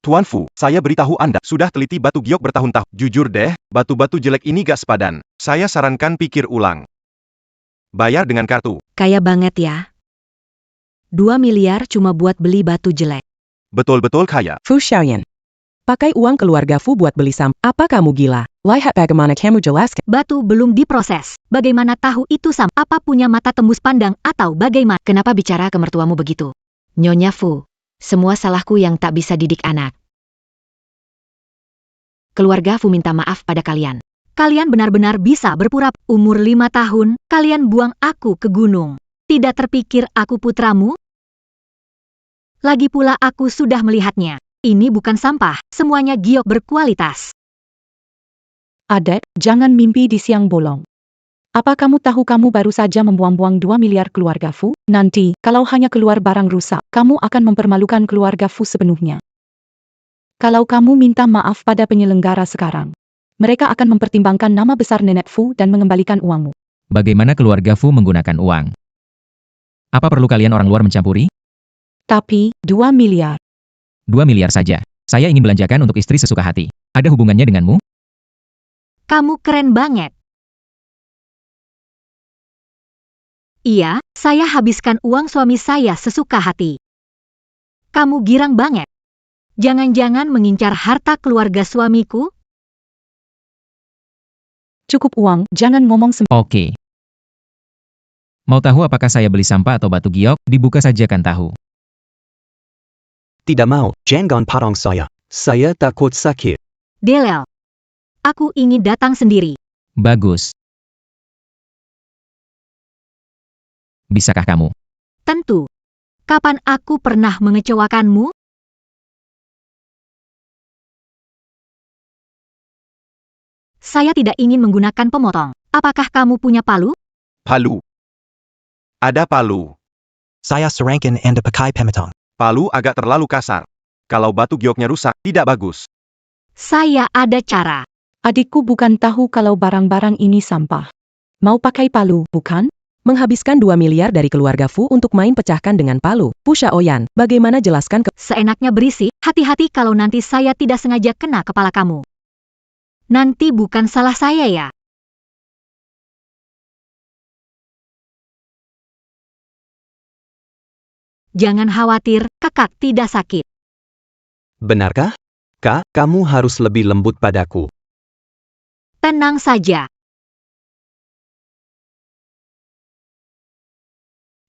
Tuan Fu, saya beritahu Anda, sudah teliti batu giok bertahun-tahun. Jujur deh, batu-batu jelek ini gak sepadan. Saya sarankan pikir ulang. Bayar dengan kartu. Kaya banget ya. 2 miliar cuma buat beli batu jelek. Betul-betul kaya. Fu Xiaoyan. Pakai uang keluarga Fu buat beli Apa kamu gila? Lihat bagaimana kamu jelaskan. Batu belum diproses. Bagaimana tahu itu Apa punya mata tembus pandang atau bagaimana? Kenapa bicara ke mertuamu begitu? Nyonya Fu, semua salahku yang tak bisa didik anak. Keluarga Fu minta maaf pada kalian. Kalian benar-benar bisa berpura umur 5 tahun, kalian buang aku ke gunung. Tidak terpikir aku putramu? Lagi pula aku sudah melihatnya. Ini bukan sampah, semuanya giok berkualitas. Adek, jangan mimpi di siang bolong. Apa kamu tahu kamu baru saja membuang-buang 2 miliar keluarga Fu? Nanti, kalau hanya keluar barang rusak, kamu akan mempermalukan keluarga Fu sepenuhnya. Kalau kamu minta maaf pada penyelenggara sekarang, mereka akan mempertimbangkan nama besar nenek Fu dan mengembalikan uangmu. Bagaimana keluarga Fu menggunakan uang? Apa perlu kalian orang luar mencampuri? Tapi, 2 miliar. 2 miliar saja. Saya ingin belanjakan untuk istri sesuka hati. Ada hubungannya denganmu? Kamu keren banget. Iya, saya habiskan uang suami saya sesuka hati. Kamu girang banget. Jangan-jangan mengincar harta keluarga suamiku? Cukup uang, jangan ngomong Oke. Mau tahu apakah saya beli sampah atau batu giok? Dibuka saja kan tahu. Tidak mau, jangan potong saya. Saya takut sakit. Delel. Aku ingin datang sendiri. Bagus. Bisakah kamu? Tentu. Kapan aku pernah mengecewakanmu? Saya tidak ingin menggunakan pemotong. Apakah kamu punya palu? Palu. Ada palu. Saya sarankan Anda pakai pematang. Palu agak terlalu kasar. Kalau batu gioknya rusak, tidak bagus. Saya ada cara. Adikku bukan tahu kalau barang-barang ini sampah. Mau pakai palu, bukan? Menghabiskan 2 miliar dari keluarga Fu untuk main pecahkan dengan palu. Fu Xiaoyan, bagaimana jelaskan ke... Seenaknya berisi, hati-hati kalau nanti saya tidak sengaja kena kepala kamu. Nanti bukan salah saya ya. Jangan khawatir, kakak tidak sakit. Benarkah? Kak, kamu harus lebih lembut padaku. Tenang saja.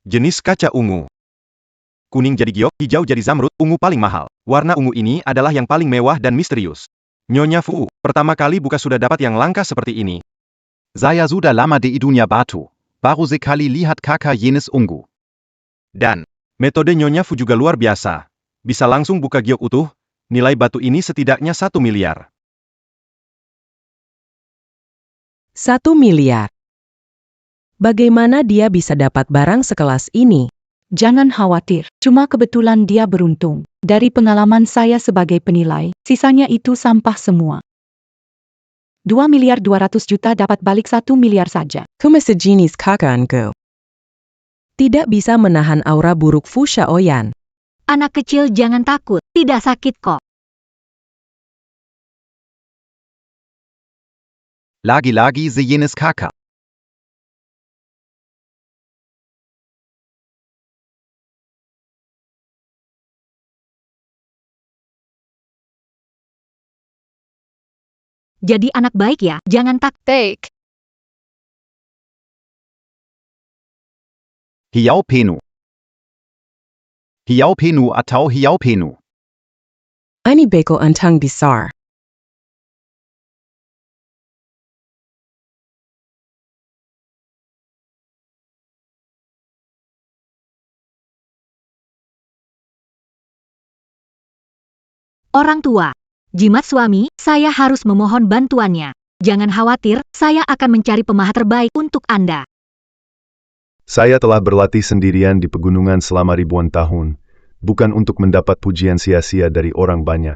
Jenis kaca ungu. Kuning jadi giok, hijau jadi zamrud, ungu paling mahal. Warna ungu ini adalah yang paling mewah dan misterius. Nyonya Fu, pertama kali buka sudah dapat yang langka seperti ini. Saya sudah lama di dunia batu. Baru sekali lihat kakak jenis ungu. Dan, metode Nyonya Fu juga luar biasa. Bisa langsung buka giok utuh, nilai batu ini setidaknya 1 miliar. 1 miliar. Bagaimana dia bisa dapat barang sekelas ini? Jangan khawatir, cuma kebetulan dia beruntung. Dari pengalaman saya sebagai penilai, sisanya itu sampah semua. 2 miliar 200 juta dapat balik 1 miliar saja. Kamu sejenis kakakku. Tidak bisa menahan aura buruk Fu Xiaoyan. Anak kecil jangan takut, tidak sakit kok. Lagi-lagi sejenis kakak. Jadi anak baik ya, jangan Baik. Hiau Penu. Hiau Penu atau Hiau Penu. Ini beko antang besar. Orang tua. Jimat suami, saya harus memohon bantuannya. Jangan khawatir, saya akan mencari pemahat terbaik untuk Anda. Saya telah berlatih sendirian di pegunungan selama ribuan tahun, bukan untuk mendapat pujian sia-sia dari orang banyak.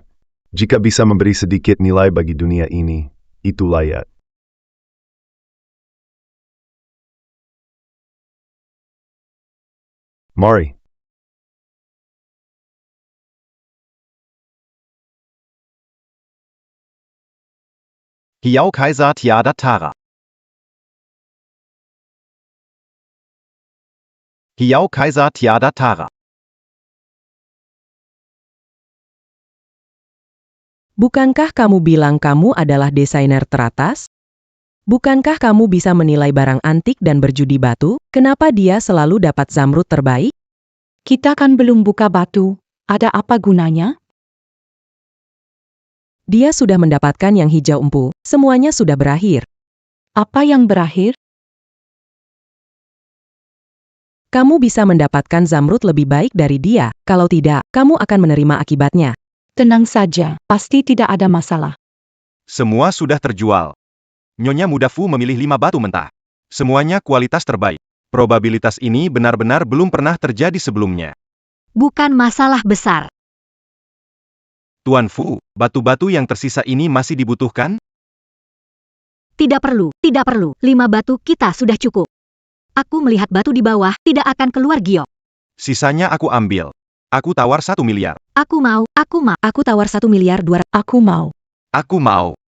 Jika bisa memberi sedikit nilai bagi dunia ini, itu layak. Mari. Hiau Kaiser Tiada Tara. Hiau Kaiser Tiada Tara. Bukankah kamu bilang kamu adalah desainer teratas? Bukankah kamu bisa menilai barang antik dan berjudi batu? Kenapa dia selalu dapat zamrud terbaik? Kita kan belum buka batu. Ada apa gunanya? Dia sudah mendapatkan yang hijau empu. Semuanya sudah berakhir. Apa yang berakhir? Kamu bisa mendapatkan zamrud lebih baik dari dia. Kalau tidak, kamu akan menerima akibatnya. Tenang saja, pasti tidak ada masalah. Semua sudah terjual. Nyonya Muda Fu memilih 5 batu mentah. Semuanya kualitas terbaik. Probabilitas ini benar-benar belum pernah terjadi sebelumnya. Bukan masalah besar. Tuan Fu, batu-batu yang tersisa ini masih dibutuhkan? Tidak perlu, tidak perlu. 5 batu kita sudah cukup. Aku melihat batu di bawah, tidak akan keluar giok. Sisanya aku ambil. Aku tawar 1 miliar. Aku mau. Aku tawar 1 miliar 200. Aku mau. Aku mau.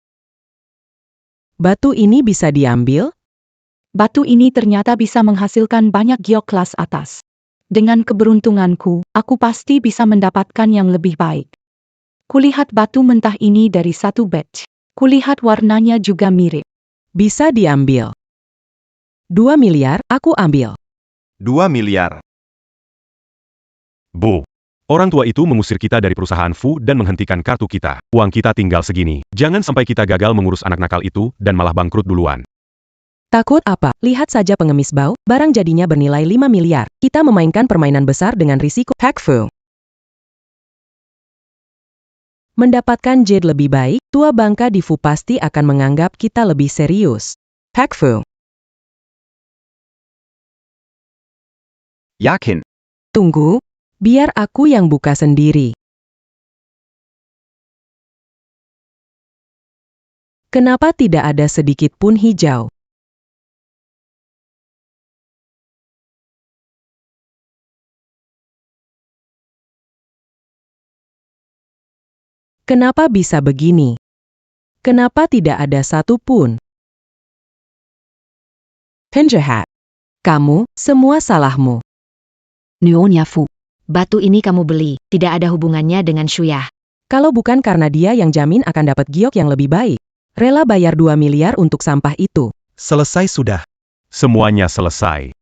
Batu ini bisa diambil? Batu ini ternyata bisa menghasilkan banyak giok kelas atas. Dengan keberuntunganku, aku pasti bisa mendapatkan yang lebih baik. Kulihat batu mentah ini dari satu batch. Kulihat warnanya juga mirip. Bisa diambil. 2 miliar, aku ambil. 2 miliar. Bu. Orang tua itu mengusir kita dari perusahaan Fu dan menghentikan kartu kita. Uang kita tinggal segini. Jangan sampai kita gagal mengurus anak nakal itu dan malah bangkrut duluan. Takut apa? Lihat saja pengemis bau, barang jadinya bernilai 5 miliar. Kita memainkan permainan besar dengan risiko. Pak Fu. Mendapatkan jade lebih baik, tua bangka di Fu pasti akan menganggap kita lebih serius. Pak Fu. Yakin. Tunggu, biar aku yang buka sendiri. Kenapa tidak ada sedikit pun hijau? Kenapa bisa begini? Kenapa tidak ada satu pun? Penjahat. Kamu, semua salahmu. Nyonya Fu, batu ini kamu beli, tidak ada hubungannya dengan Shuyah. Kalau bukan karena dia yang jamin akan dapat giok yang lebih baik. Rela bayar 2 miliar untuk sampah itu. Selesai sudah. Semuanya selesai.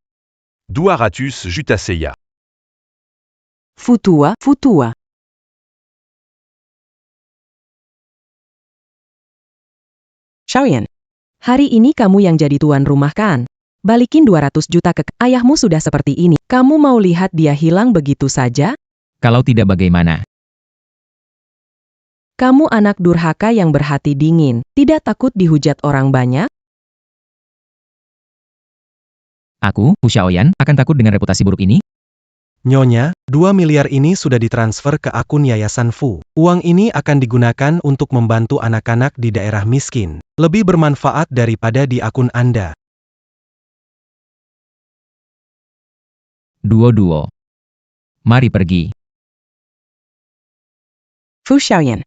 200 Jutaseya. Futua. Xiaoyan, hari ini kamu yang jadi tuan rumah kan? Balikin 200 juta ke ayahmu sudah seperti ini. Kamu mau lihat dia hilang begitu saja? Kalau tidak bagaimana? Kamu anak durhaka yang berhati dingin, tidak takut dihujat orang banyak? Aku, Fu Xiaoyan, akan takut dengan reputasi buruk ini? Nyonya, 2 miliar ini sudah ditransfer ke akun Yayasan Fu. Uang ini akan digunakan untuk membantu anak-anak di daerah miskin. Lebih bermanfaat daripada di akun Anda. Duo. Mari pergi. Fu Xiaoyan.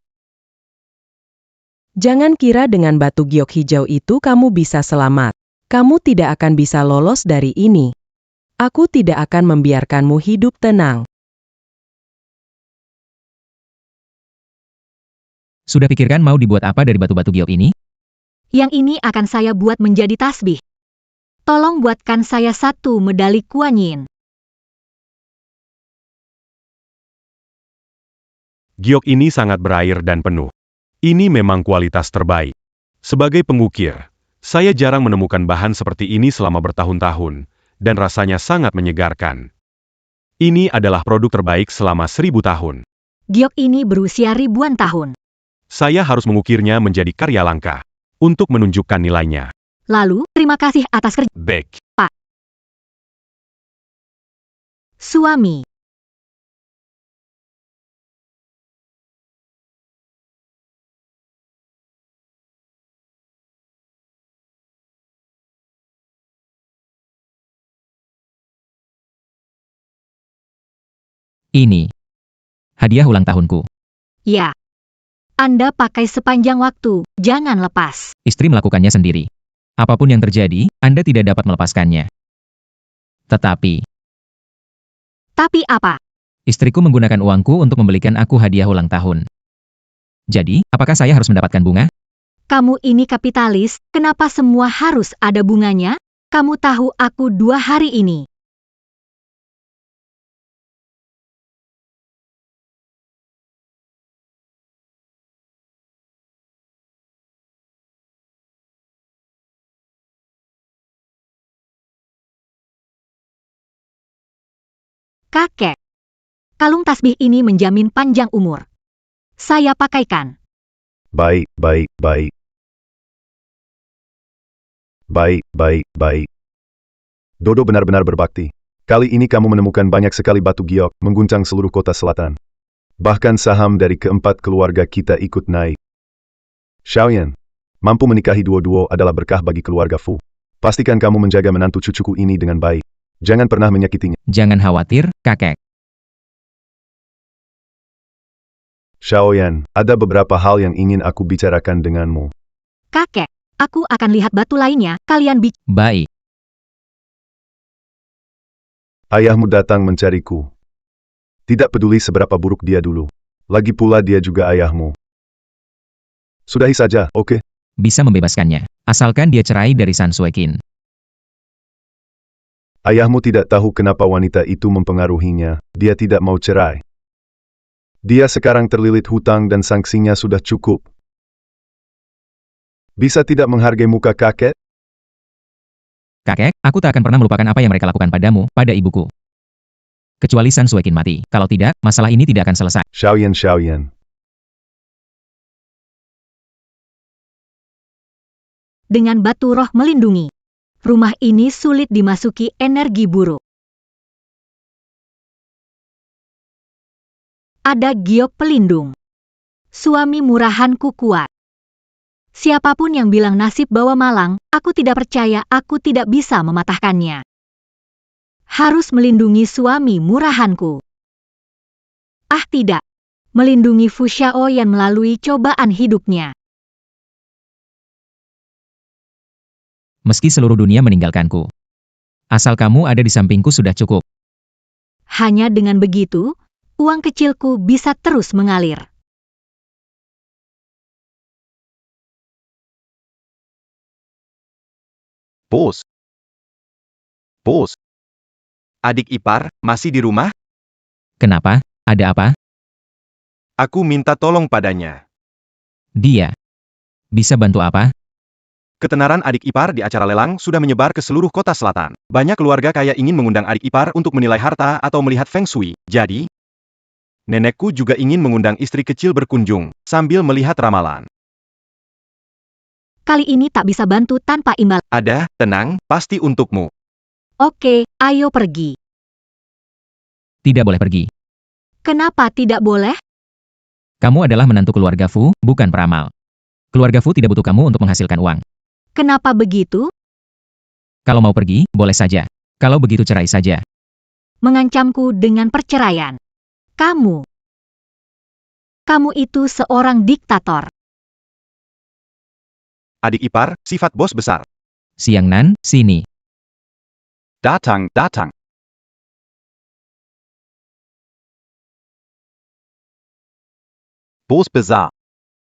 Jangan kira dengan batu giok hijau itu kamu bisa selamat. Kamu tidak akan bisa lolos dari ini. Aku tidak akan membiarkanmu hidup tenang. Sudah pikirkan mau dibuat apa dari batu-batu giok ini? Yang ini akan saya buat menjadi tasbih. Tolong buatkan saya 1 medali Kuan Yin. Giok ini sangat berair dan penuh. Ini memang kualitas terbaik. Sebagai pengukir, saya jarang menemukan bahan seperti ini selama bertahun-tahun, dan rasanya sangat menyegarkan. Ini adalah produk terbaik selama 1000 tahun. Giok ini berusia ribuan tahun. Saya harus mengukirnya menjadi karya langka untuk menunjukkan nilainya. Lalu, terima kasih atas kerja, Baik. Pak. Suami. Ini hadiah ulang tahunku. Ya. Anda pakai sepanjang waktu, jangan lepas. Istri melakukannya sendiri. Apapun yang terjadi, Anda tidak dapat melepaskannya. Tetapi, Tapi apa? istriku menggunakan uangku untuk membelikan aku hadiah ulang tahun. Jadi, apakah saya harus mendapatkan bunga? Kamu ini kapitalis, kenapa semua harus ada bunganya? Kamu tahu aku 2 hari ini. Kakek. Kalung tasbih ini menjamin panjang umur. Saya pakaikan. Baik, baik, baik. Baik, baik, baik. Dodo benar-benar berbakti. Kali ini kamu menemukan banyak sekali batu giok mengguncang seluruh kota selatan. Bahkan saham dari keempat keluarga kita ikut naik. Xiaoyan, mampu menikahi duo-duo adalah berkah bagi keluarga Fu. Pastikan kamu menjaga menantu cucuku ini dengan baik. Jangan pernah menyakitinya. Jangan khawatir, kakek. Xiaoyan, ada beberapa hal yang ingin aku bicarakan denganmu. Kakek, aku akan lihat batu lainnya, kalian Baik. Ayahmu datang mencariku. Tidak peduli seberapa buruk dia dulu. Lagi pula dia juga ayahmu. Sudahi saja, oke? Bisa membebaskannya, asalkan dia cerai dari San Suekin. Ayahmu tidak tahu kenapa wanita itu mempengaruhinya. Dia tidak mau cerai. Dia sekarang terlilit hutang dan sanksinya sudah cukup. Bisa tidak menghargai muka kakek? Kakek, aku tak akan pernah melupakan apa yang mereka lakukan padamu, pada ibuku. Kecuali San Suekin mati. Kalau tidak, masalah ini tidak akan selesai. Xiaoyan. Dengan batu roh melindungi. Rumah ini sulit dimasuki energi buruk. Ada giok pelindung. Suami murahanku kuat. Siapapun yang bilang nasib bawa malang, aku tidak percaya, aku tidak bisa mematahkannya. Harus melindungi suami murahanku. Ah tidak. Melindungi Fu Xiaoyan melalui cobaan hidupnya. Meski seluruh dunia meninggalkanku. Asal kamu ada di sampingku sudah cukup. Hanya dengan begitu, uang kecilku bisa terus mengalir. Bos. Adik ipar, masih di rumah? Kenapa? Ada apa? Aku minta tolong padanya. Dia. Bisa bantu apa? Ketenaran adik ipar di acara lelang sudah menyebar ke seluruh kota selatan. Banyak keluarga kaya ingin mengundang adik ipar untuk menilai harta atau melihat feng shui. Jadi, nenekku juga ingin mengundang istri kecil berkunjung, sambil melihat ramalan. Kali ini tak bisa bantu tanpa imbal. Ada, tenang, pasti untukmu. Oke, ayo pergi. Tidak boleh pergi. Kenapa tidak boleh? Kamu adalah menantu keluarga Fu, bukan peramal. Keluarga Fu tidak butuh kamu untuk menghasilkan uang. Kenapa begitu? Kalau mau pergi, boleh saja. Kalau begitu cerai saja. Mengancamku dengan perceraian. Kamu itu seorang diktator. Adik ipar, sifat bos besar. Siang Nan, sini. Datang. Bos besar.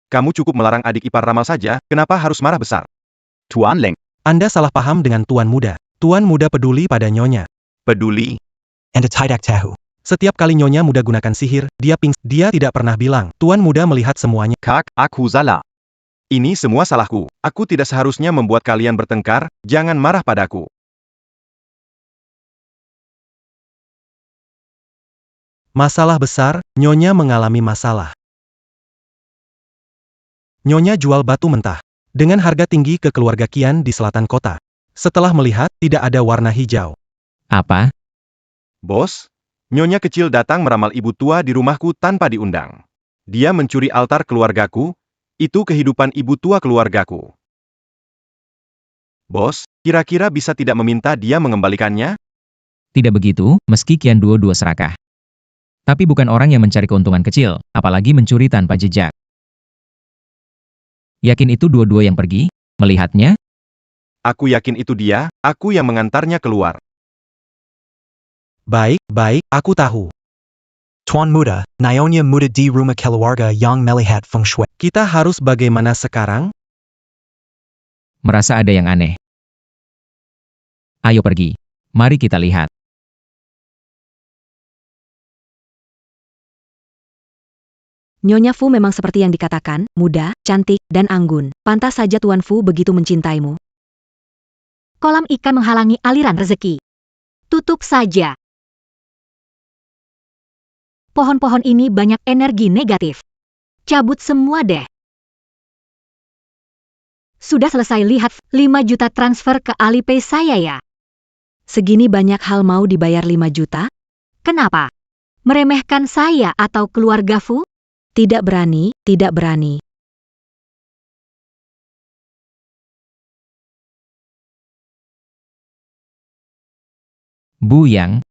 Kamu cukup melarang adik ipar Ramal saja, kenapa harus marah besar? Tuan Leng. Anda salah paham dengan Tuan Muda. Tuan Muda peduli pada Nyonya. Peduli? Anda tidak tahu. Setiap kali Nyonya Muda gunakan sihir, dia tidak pernah bilang. Tuan Muda melihat semuanya. Kak, aku salah. Ini semua salahku. Aku tidak seharusnya membuat kalian bertengkar, jangan marah padaku. Masalah besar, Nyonya mengalami masalah. Nyonya jual batu mentah dengan harga tinggi ke keluarga Qian di selatan kota. Setelah melihat, tidak ada warna hijau. Apa? Bos, Nyonya kecil datang meramal ibu tua di rumahku tanpa diundang. Dia mencuri altar keluargaku, itu kehidupan ibu tua keluargaku. Bos, kira-kira bisa tidak meminta dia mengembalikannya? Tidak begitu, meski Qian dua serakah. Tapi bukan orang yang mencari keuntungan kecil, apalagi mencuri tanpa jejak. Yakin itu dua yang pergi? Melihatnya? Aku yakin itu dia, aku yang mengantarnya keluar. Baik, aku tahu. Tuan Muda, Nyonya Muda di rumah keluarga yang melihat feng shui. Kita harus bagaimana sekarang? Merasa ada yang aneh. Ayo pergi. Mari kita lihat. Nyonya Fu memang seperti yang dikatakan, muda, cantik, dan anggun. Pantas saja Tuan Fu begitu mencintaimu. Kolam ikan menghalangi aliran rezeki. Tutup saja. Pohon-pohon ini banyak energi negatif. Cabut semua deh. Sudah selesai lihat 5 juta transfer ke Alipay saya ya. Segini banyak hal mau dibayar 5 juta? Kenapa? Meremehkan saya atau keluarga Fu? Tidak berani, tidak berani. Bu Yang.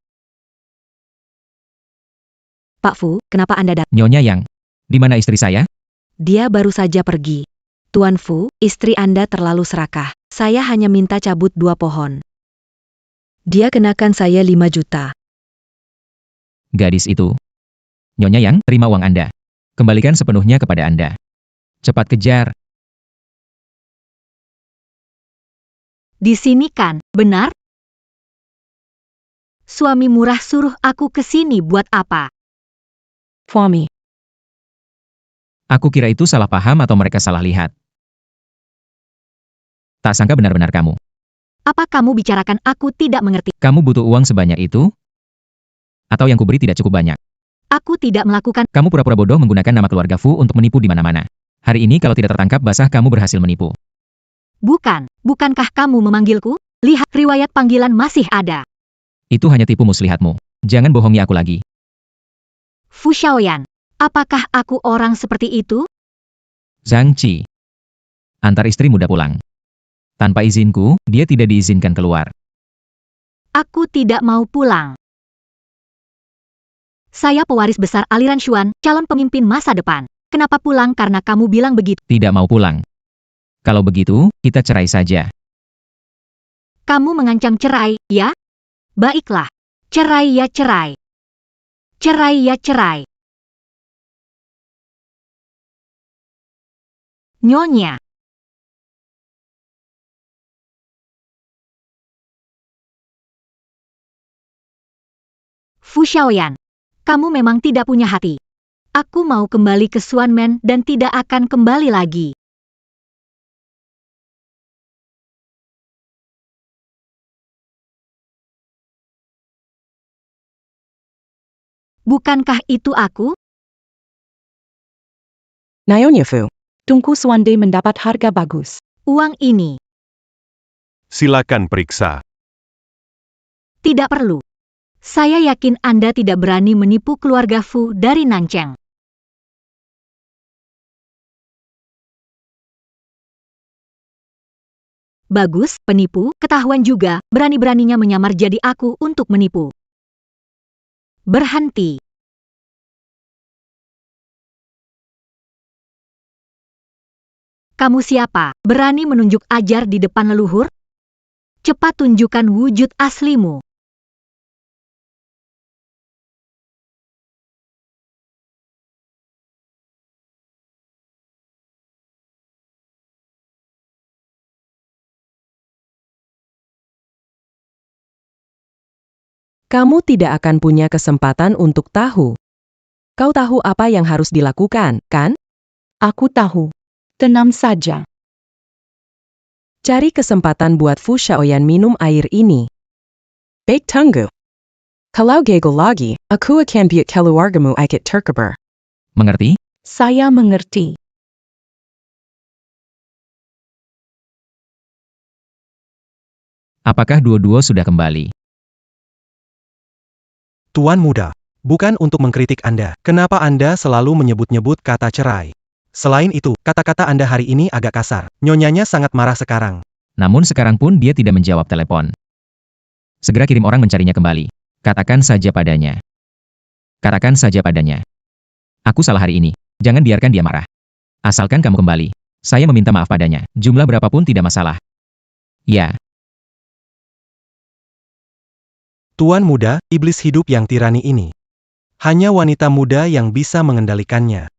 Pak Fu, kenapa Anda datang? Nyonya Yang. Di mana istri saya? Dia baru saja pergi. Tuan Fu, istri Anda terlalu serakah. Saya hanya minta cabut 2 pohon. Dia kenakan saya 5 juta. Gadis itu. Nyonya Yang, terima uang Anda. Kembalikan sepenuhnya kepada Anda. Cepat kejar. Di sini kan, benar? Suami murah suruh aku ke sini buat apa? Suami. Aku kira itu salah paham atau mereka salah lihat. Tak sangka benar-benar kamu. Apa kamu bicarakan aku tidak mengerti? Kamu butuh uang sebanyak itu? Atau yang kuberi tidak cukup banyak? Aku tidak melakukan. Kamu pura-pura bodoh menggunakan nama keluarga Fu untuk menipu di mana-mana. Hari ini kalau tidak tertangkap basah kamu berhasil menipu. Bukankah kamu memanggilku? Lihat riwayat panggilan masih ada. Itu hanya tipu muslihatmu. Jangan bohongi aku lagi. Fu Xiaoyan, apakah aku orang seperti itu? Zhang Qi. Antar istri muda pulang. Tanpa izinku, dia tidak diizinkan keluar. Aku tidak mau pulang. Saya pewaris besar aliran Xuan, calon pemimpin masa depan. Kenapa pulang karena kamu bilang begitu? Tidak mau pulang. Kalau begitu, kita cerai saja. Kamu mengancam cerai, ya? Baiklah. Cerai ya cerai. Cerai ya cerai. Nyonya. Fu Xiaoyan. Kamu memang tidak punya hati. Aku mau kembali ke Xuanmen dan tidak akan kembali lagi. Bukankah itu aku? Nyonya Fu. Tunggu Suande mendapat harga bagus. Uang ini. Silakan periksa. Tidak perlu. Saya yakin Anda tidak berani menipu keluarga Fu dari Nancheng. Bagus, penipu, ketahuan juga, berani-beraninya menyamar jadi aku untuk menipu. Berhenti. Kamu siapa? Berani menunjuk ajar di depan leluhur? Cepat tunjukkan wujud aslimu. Kamu tidak akan punya kesempatan untuk tahu. Kau tahu apa yang harus dilakukan, kan? Aku tahu. Tenang saja. Cari kesempatan buat Fu Xiaoyan minum air ini. Baik tunggu. Kalau gagal lagi, aku akan biut keluargamu ikut terkubur. Mengerti? Saya mengerti. Apakah dua-dua sudah kembali? Tuan muda, bukan untuk mengkritik Anda. Kenapa Anda selalu menyebut-nyebut kata cerai? Selain itu, kata-kata Anda hari ini agak kasar. Nyonyanya sangat marah sekarang. Namun sekarang pun dia tidak menjawab telepon. Segera kirim orang mencarinya kembali. Katakan saja padanya. Katakan saja padanya. Aku salah hari ini. Jangan biarkan dia marah. Asalkan kamu kembali. Saya meminta maaf padanya. Jumlah berapapun tidak masalah. Ya. Tuan muda, iblis hidup yang tirani ini. Hanya wanita muda yang bisa mengendalikannya.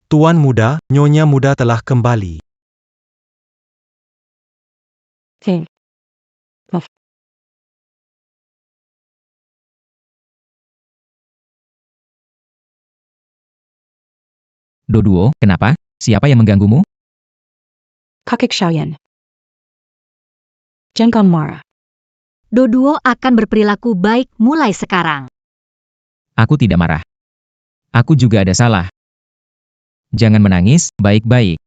Tuan muda, nyonya muda telah kembali. Oke. Maaf. Doduo, kenapa? Siapa yang mengganggumu? Kakek Xiaoyan. Jangan marah. Doduo akan berperilaku baik mulai sekarang. Aku tidak marah. Aku juga ada salah. Jangan menangis, baik-baik.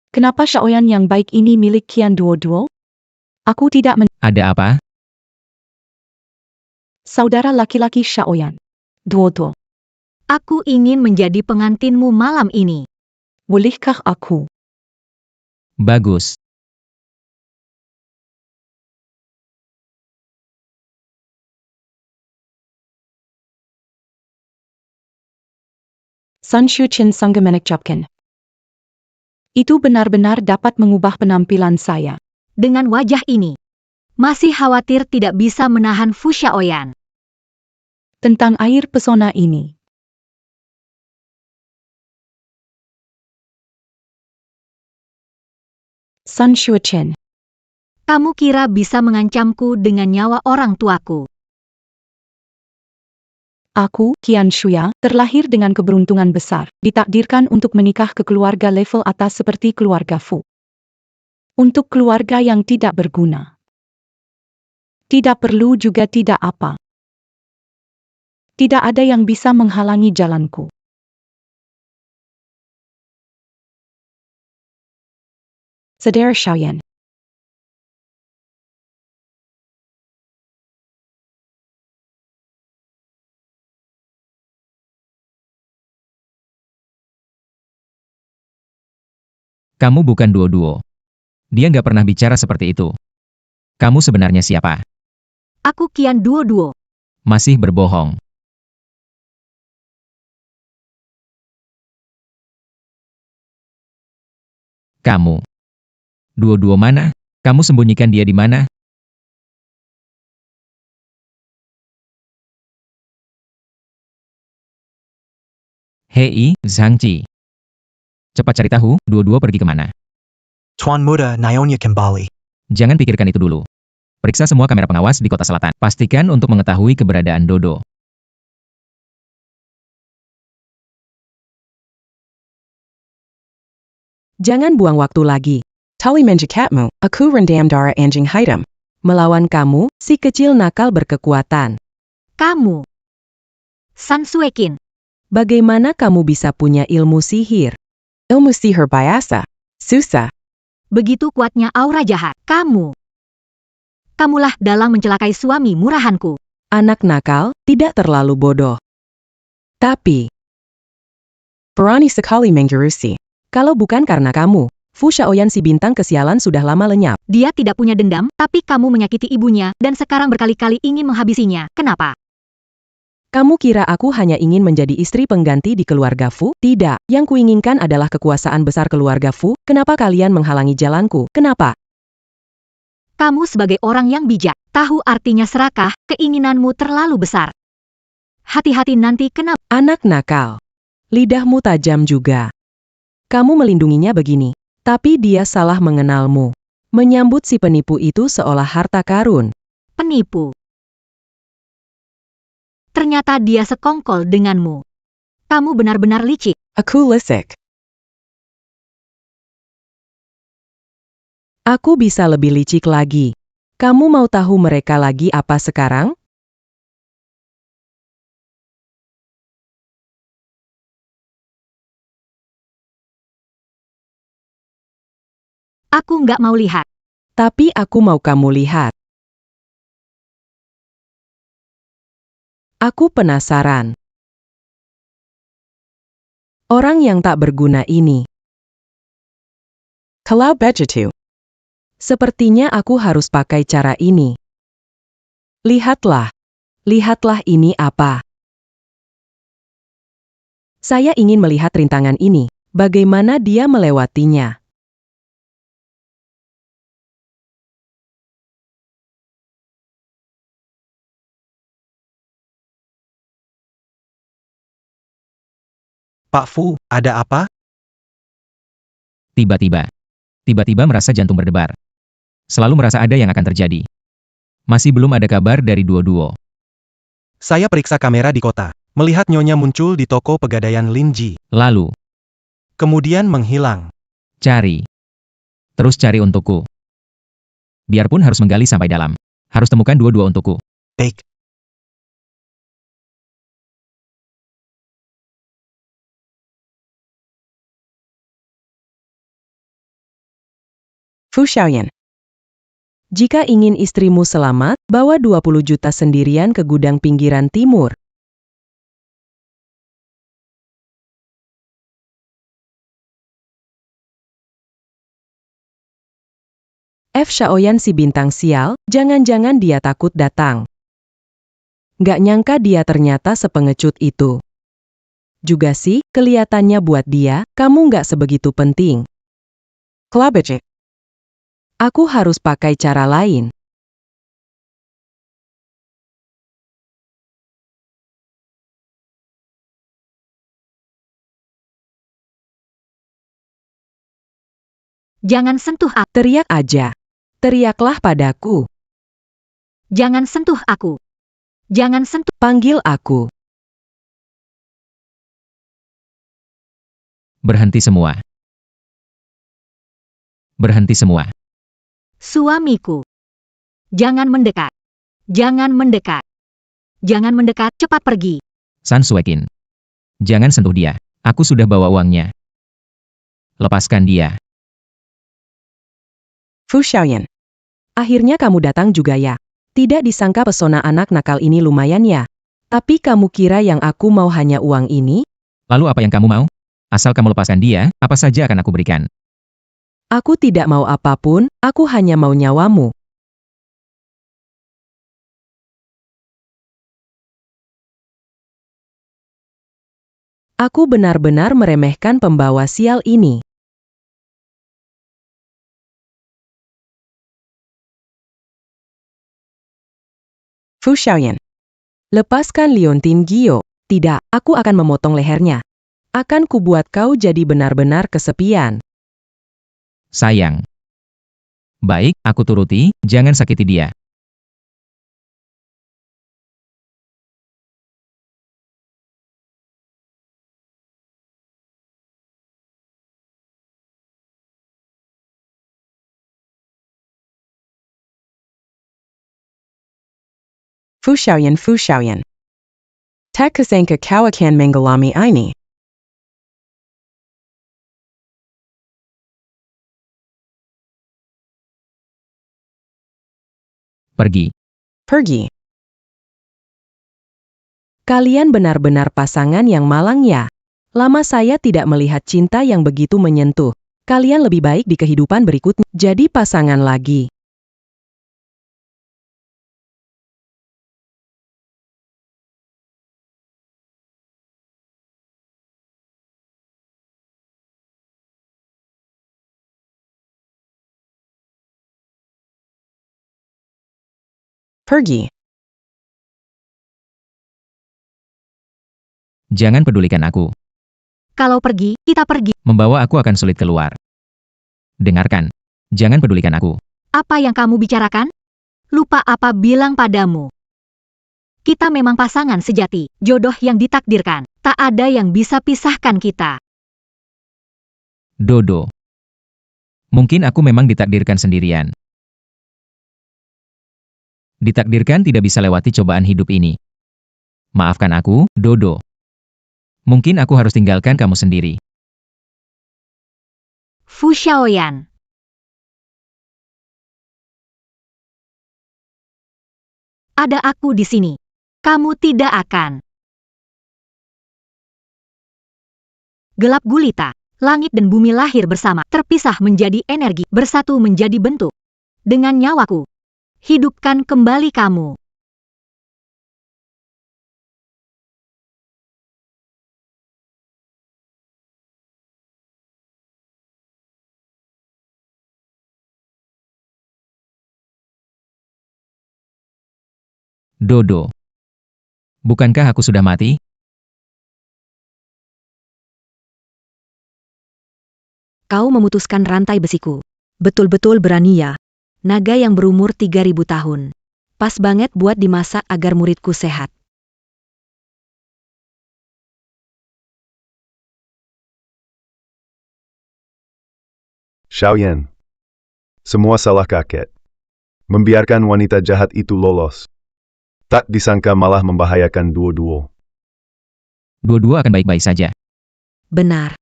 Kenapa Xiaoyan yang baik ini milik Kian Duo-Duo? Aku tidak Ada apa? Saudara laki-laki Xiaoyan. Duo-Duo. Aku ingin menjadi pengantinmu malam ini. Bolehkah aku? Bagus. Sun Shuqin sangat menakjubkan. Itu benar-benar dapat mengubah penampilan saya. Dengan wajah ini, masih khawatir tidak bisa menahan Fu Xiaoyan. Tentang air pesona ini. Sun Shuqin. Kamu kira bisa mengancamku dengan nyawa orang tuaku? Aku, Qian Shuya, terlahir dengan keberuntungan besar, ditakdirkan untuk menikah ke keluarga level atas seperti keluarga Fu. Untuk keluarga yang tidak berguna. Tidak perlu juga tidak apa. Tidak ada yang bisa menghalangi jalanku. Saudara Xiaoyan. Kamu bukan Duo-Duo. Dia nggak pernah bicara seperti itu. Kamu sebenarnya siapa? Aku Kian Duo-Duo. Masih berbohong. Kamu. Duo-Duo mana? Kamu sembunyikan dia di mana? Hei, Zhangji. Cepat cari tahu, Duo-Duo pergi kemana? Tuan muda, Nyonya kembali. Jangan pikirkan itu dulu. Periksa semua kamera pengawas di kota selatan. Pastikan untuk mengetahui keberadaan Dodo. Jangan buang waktu lagi. Tali menjekatmu, aku rendam darah anjing hitam. Melawan kamu, si kecil nakal berkekuatan. Kamu. Sun Suekin. Bagaimana kamu bisa punya ilmu sihir? Ilmu sihir biasa. Susah. Begitu kuatnya aura jahat. Kamu. Kamulah dalang mencelakai suami murahanku. Anak nakal, tidak terlalu bodoh. Tapi, berani sekali menggerusi. Kalau bukan karena kamu, Fu Xiaoyan si bintang kesialan sudah lama lenyap. Dia tidak punya dendam, tapi kamu menyakiti ibunya dan sekarang berkali-kali ingin menghabisinya. Kenapa? Kamu kira aku hanya ingin menjadi istri pengganti di keluarga Fu? Tidak, yang kuinginkan adalah kekuasaan besar keluarga Fu. Kenapa kalian menghalangi jalanku? Kenapa? Kamu sebagai orang yang bijak, tahu artinya serakah, keinginanmu terlalu besar. Hati-hati nanti kena... Anak nakal. Lidahmu tajam juga. Kamu melindunginya begini, tapi dia salah mengenalmu. Menyambut si penipu itu seolah harta karun. Penipu. Ternyata dia sekongkol denganmu. Kamu benar-benar licik. Aku licik. Aku bisa lebih licik lagi. Kamu mau tahu mereka lagi apa sekarang? Aku nggak mau lihat. Tapi aku mau kamu lihat. Aku penasaran. Orang yang tak berguna ini. Kalau begitu. Sepertinya aku harus pakai cara ini. Lihatlah. Lihatlah ini apa. Saya ingin melihat rintangan ini. Bagaimana dia melewatinya. Pak Fu, ada apa? Tiba-tiba merasa jantung berdebar. Selalu merasa ada yang akan terjadi. Masih belum ada kabar dari duo-duo. Saya periksa kamera di kota. Melihat Nyonya muncul di toko pegadaian Linji. Lalu, Kemudian menghilang. cari. Terus cari untukku. Biarpun harus menggali sampai dalam. Harus temukan dua-dua untukku. Baik. Fu Xiaoyan. Jika ingin istrimu selamat, bawa 20 juta sendirian ke gudang pinggiran timur. F. Xiaoyan si bintang sial, jangan-jangan dia takut datang. Gak nyangka dia ternyata sepengecut itu. Juga sih, kelihatannya buat dia, kamu gak sebegitu penting. Klabece. Aku harus pakai cara lain. Jangan sentuh aku. Teriak aja. Teriaklah padaku. Jangan sentuh aku. Jangan sentuh. Panggil aku. Berhenti semua. Berhenti semua. Suamiku. Jangan mendekat. Jangan mendekat. Jangan mendekat, cepat pergi. San Suekin. Jangan sentuh dia. Aku sudah bawa uangnya. Lepaskan dia. Fu Xiaoyan. Akhirnya kamu datang juga ya. Tidak disangka pesona anak nakal ini lumayan ya. Tapi kamu kira yang aku mau hanya uang ini? Lalu apa yang kamu mau? Asal kamu lepaskan dia, apa saja akan aku berikan. Aku tidak mau apapun, aku hanya mau nyawamu. Aku benar-benar meremehkan pembawa sial ini. Fu Xiaoyan. Lepaskan Liontin Gio. Tidak, aku akan memotong lehernya. Akan kubuat kau jadi benar-benar kesepian. Sayang. Baik, aku turuti, jangan sakiti dia. Fu Xiaoyan, Fu Xiaoyan. Tak kusangka kau akan mengalami ini. Pergi. Pergi. Kalian benar-benar pasangan yang malang ya. Lama saya tidak melihat cinta yang begitu menyentuh. Kalian lebih baik di kehidupan berikutnya jadi pasangan lagi. Pergi. Jangan pedulikan aku. Kalau pergi, kita pergi. Membawa aku akan sulit keluar. Dengarkan. Jangan pedulikan aku. Apa yang kamu bicarakan? Lupa apa bilang padamu. Kita memang pasangan sejati, jodoh yang ditakdirkan. Tak ada yang bisa pisahkan kita. Dodo. Mungkin aku memang ditakdirkan sendirian. Ditakdirkan tidak bisa lewati cobaan hidup ini. Maafkan aku, Dodo. Mungkin aku harus tinggalkan kamu sendiri. Fu Xiaoyan. Ada aku di sini. Kamu tidak akan. Gelap gulita. Langit dan bumi lahir bersama, terpisah menjadi energi, bersatu menjadi bentuk. Dengan nyawaku, hidupkan kembali kamu. Dodo. Bukankah aku sudah mati? Kau memutuskan rantai besiku. Betul-betul berani ya. Naga yang berumur 3000 tahun. Pas banget buat dimasak agar muridku sehat. Xiaoyan. Semua salah kakek. Membiarkan wanita jahat itu lolos. Tak disangka malah membahayakan duo-duo. Dua-dua akan baik-baik saja. Benar.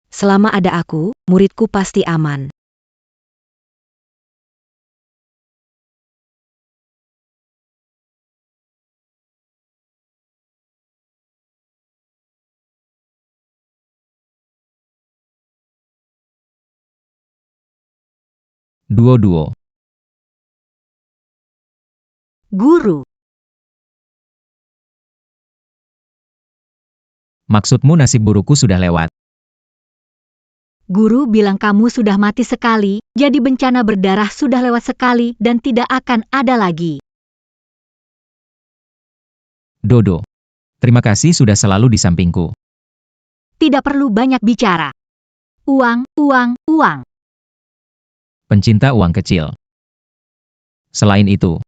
Selama ada aku, muridku pasti aman. Duo-duo. Guru. Maksudmu nasib burukku sudah lewat. Guru bilang kamu sudah mati sekali, jadi bencana berdarah sudah lewat sekali dan tidak akan ada lagi. Dodo. Terima kasih sudah selalu di sampingku. Tidak perlu banyak bicara. Uang, uang, uang. Pencinta uang kecil. Selain itu,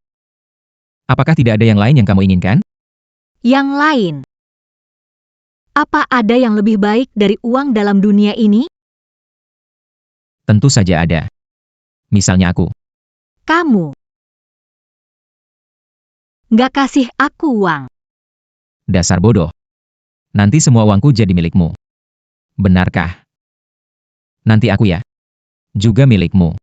apakah tidak ada yang lain yang kamu inginkan? Yang lain. Apa ada yang lebih baik dari uang dalam dunia ini? Tentu saja ada. Misalnya aku. Kamu. Nggak kasih aku uang. Dasar bodoh. Nanti semua uangku jadi milikmu. Benarkah? Nanti aku ya. Juga milikmu.